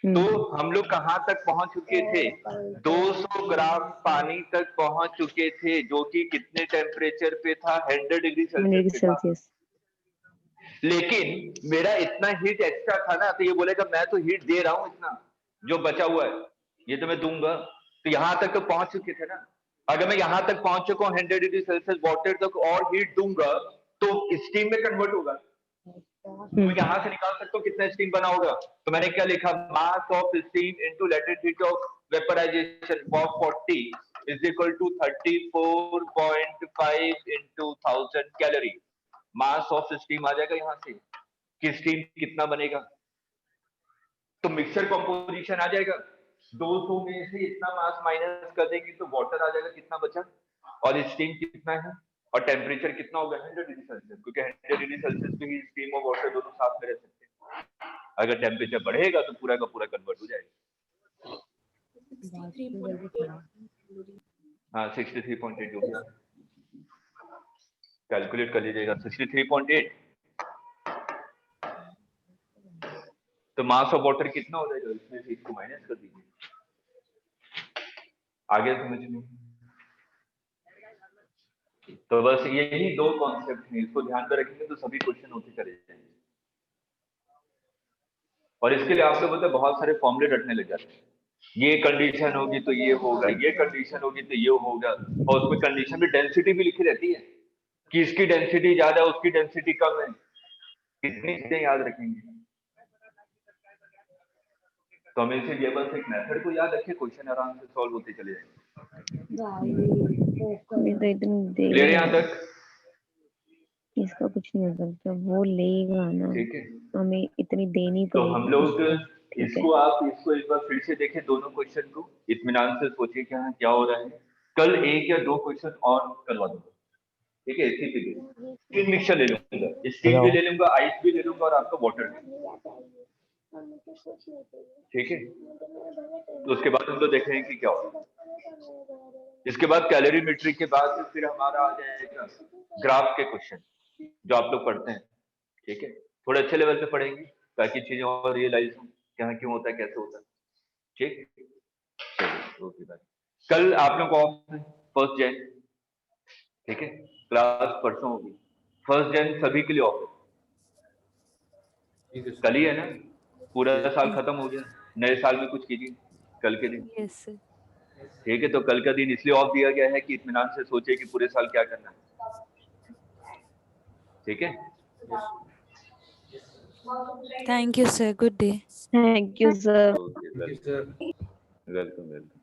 तो हम लोग कहाँ तक पहुंच चुके थे 200 ग्राम पानी तक पहुंच चुके थे, जो कि कितने टेम्परेचर पे था 100 डिग्री सेल्सियस पे था, लेकिन मेरा इतना हीट एक्स्ट्रा था ना, तो ये बोलेगा मैं तो हीट दे रहा हूं, इतना जो बचा हुआ है ये तो मैं दूंगा, तो यहाँ तक तो पहुंच चुके थे ना। अगर मैं यहाँ तक पहुंच चुका हूँ 100 डिग्री सेल्सियस वाटर तक और हीट दूंगा तो स्टीम में कन्वर्ट होगा, तो यहाँ से निकाल सकता हूँ कितना स्टीम बना होगा, तो मैंने क्या लिखा mass of steam into latent heat of vaporisation for 40 is equal to 34.5 into 1000 calorie. Mass of steam आ जाएगा यहाँ से कि स्टीम कितना बनेगा, तो मिक्सचर कंपोजिशन आ जाएगा, 200 में से इतना मास माइनस कर देंगे तो वाटर आ जाएगा कितना बचा, और स्टीम कितना है और टेम्परेचर कितना होगा 100 डिग्री सेल्सियस, क्योंकि 100 डिग्री सेल्सियस पे ही स्टीम और वाटर दोनों साथ में रह सकते हैं, अगर टेम्परेचर बढ़ेगा तो पूरा का पूरा कन्वर्ट हो जाएगा। 63.8 हाँ 63.8 हो गया, कैलकुलेट कर लीजिएगा 63.8, तो मास ऑफ वाटर कितना हो जाएगा, इसमें से इसको माइनस कर दीजिए, आगे समझ में। तो बस यही दो कॉन्सेप्ट हैं, इसको ध्यान में रखेंगे तो सभी क्वेश्चन होते चले जाएंगे, और इसके लिए आप लोग बोलते बहुत सारे फॉर्मूले रटने लग जाते हैं, ये कंडीशन होगी तो ये होगा, ये कंडीशन होगी तो ये होगा, और उसमें कंडीशन में डेंसिटी भी लिखी रहती है कि इसकी डेंसिटी ज्यादा उसकी डेंसिटी कम है, कितनी चीजें याद रखेंगे, तो हमेशा ये बस एक मेथड को याद रखिए, क्वेश्चन आराम से सॉल्व होते चले जाएंगे। क्लियर यहाँ तक? इसका कुछ नहीं हो सकता, वो लेगा ना, ठीक है, हमें इतनी देनी तो पड़ेगी। हम लोग ठीक इसको आप इसको एक बार फिर से देखें, दोनों क्वेश्चन को इत्मीनान से सोचिए कि हाँ क्या हो रहा है, कल एक या दो क्वेश्चन और करवा दूंगा, ठीक है, इसी पे तीन मिक्सचर ले लूंगा, स्टीम भी ले लूंगा, आइस भी ले लूंगा और आपका वाटर भी, ठीक है, तो उसके बाद हम लोग देख रहे हैं कि क्या होगा। इसके बाद कैलोरीमेट्री के बाद फिर हमारा आ जाएगा ग्राफ के क्वेश्चन जो आप लोग पढ़ते हैं, ठीक है, थोड़े अच्छे लेवल पे पढ़ेंगे ताकि चीजें और रियलाइज हो क्या क्यों होता है कैसे होता है, ठीक, चलिए ओके बाय। कल आप लोग को ऑफ है 1 जैन, ठीक है, क्लास परसों होगी, 1 जैन सभी के लिए ऑफ है, कल ही है ना, पूरा साल खत्म हो गया, नए साल में कुछ कीजिए कल के दिन, यस सर, ठीक है, तो कल का दिन इसलिए ऑफ दिया गया है कि इत्मीनान से सोचे कि पूरे साल क्या करना है, ठीक है। Thank you sir, good day. Thank you sir. Okay welcome welcome.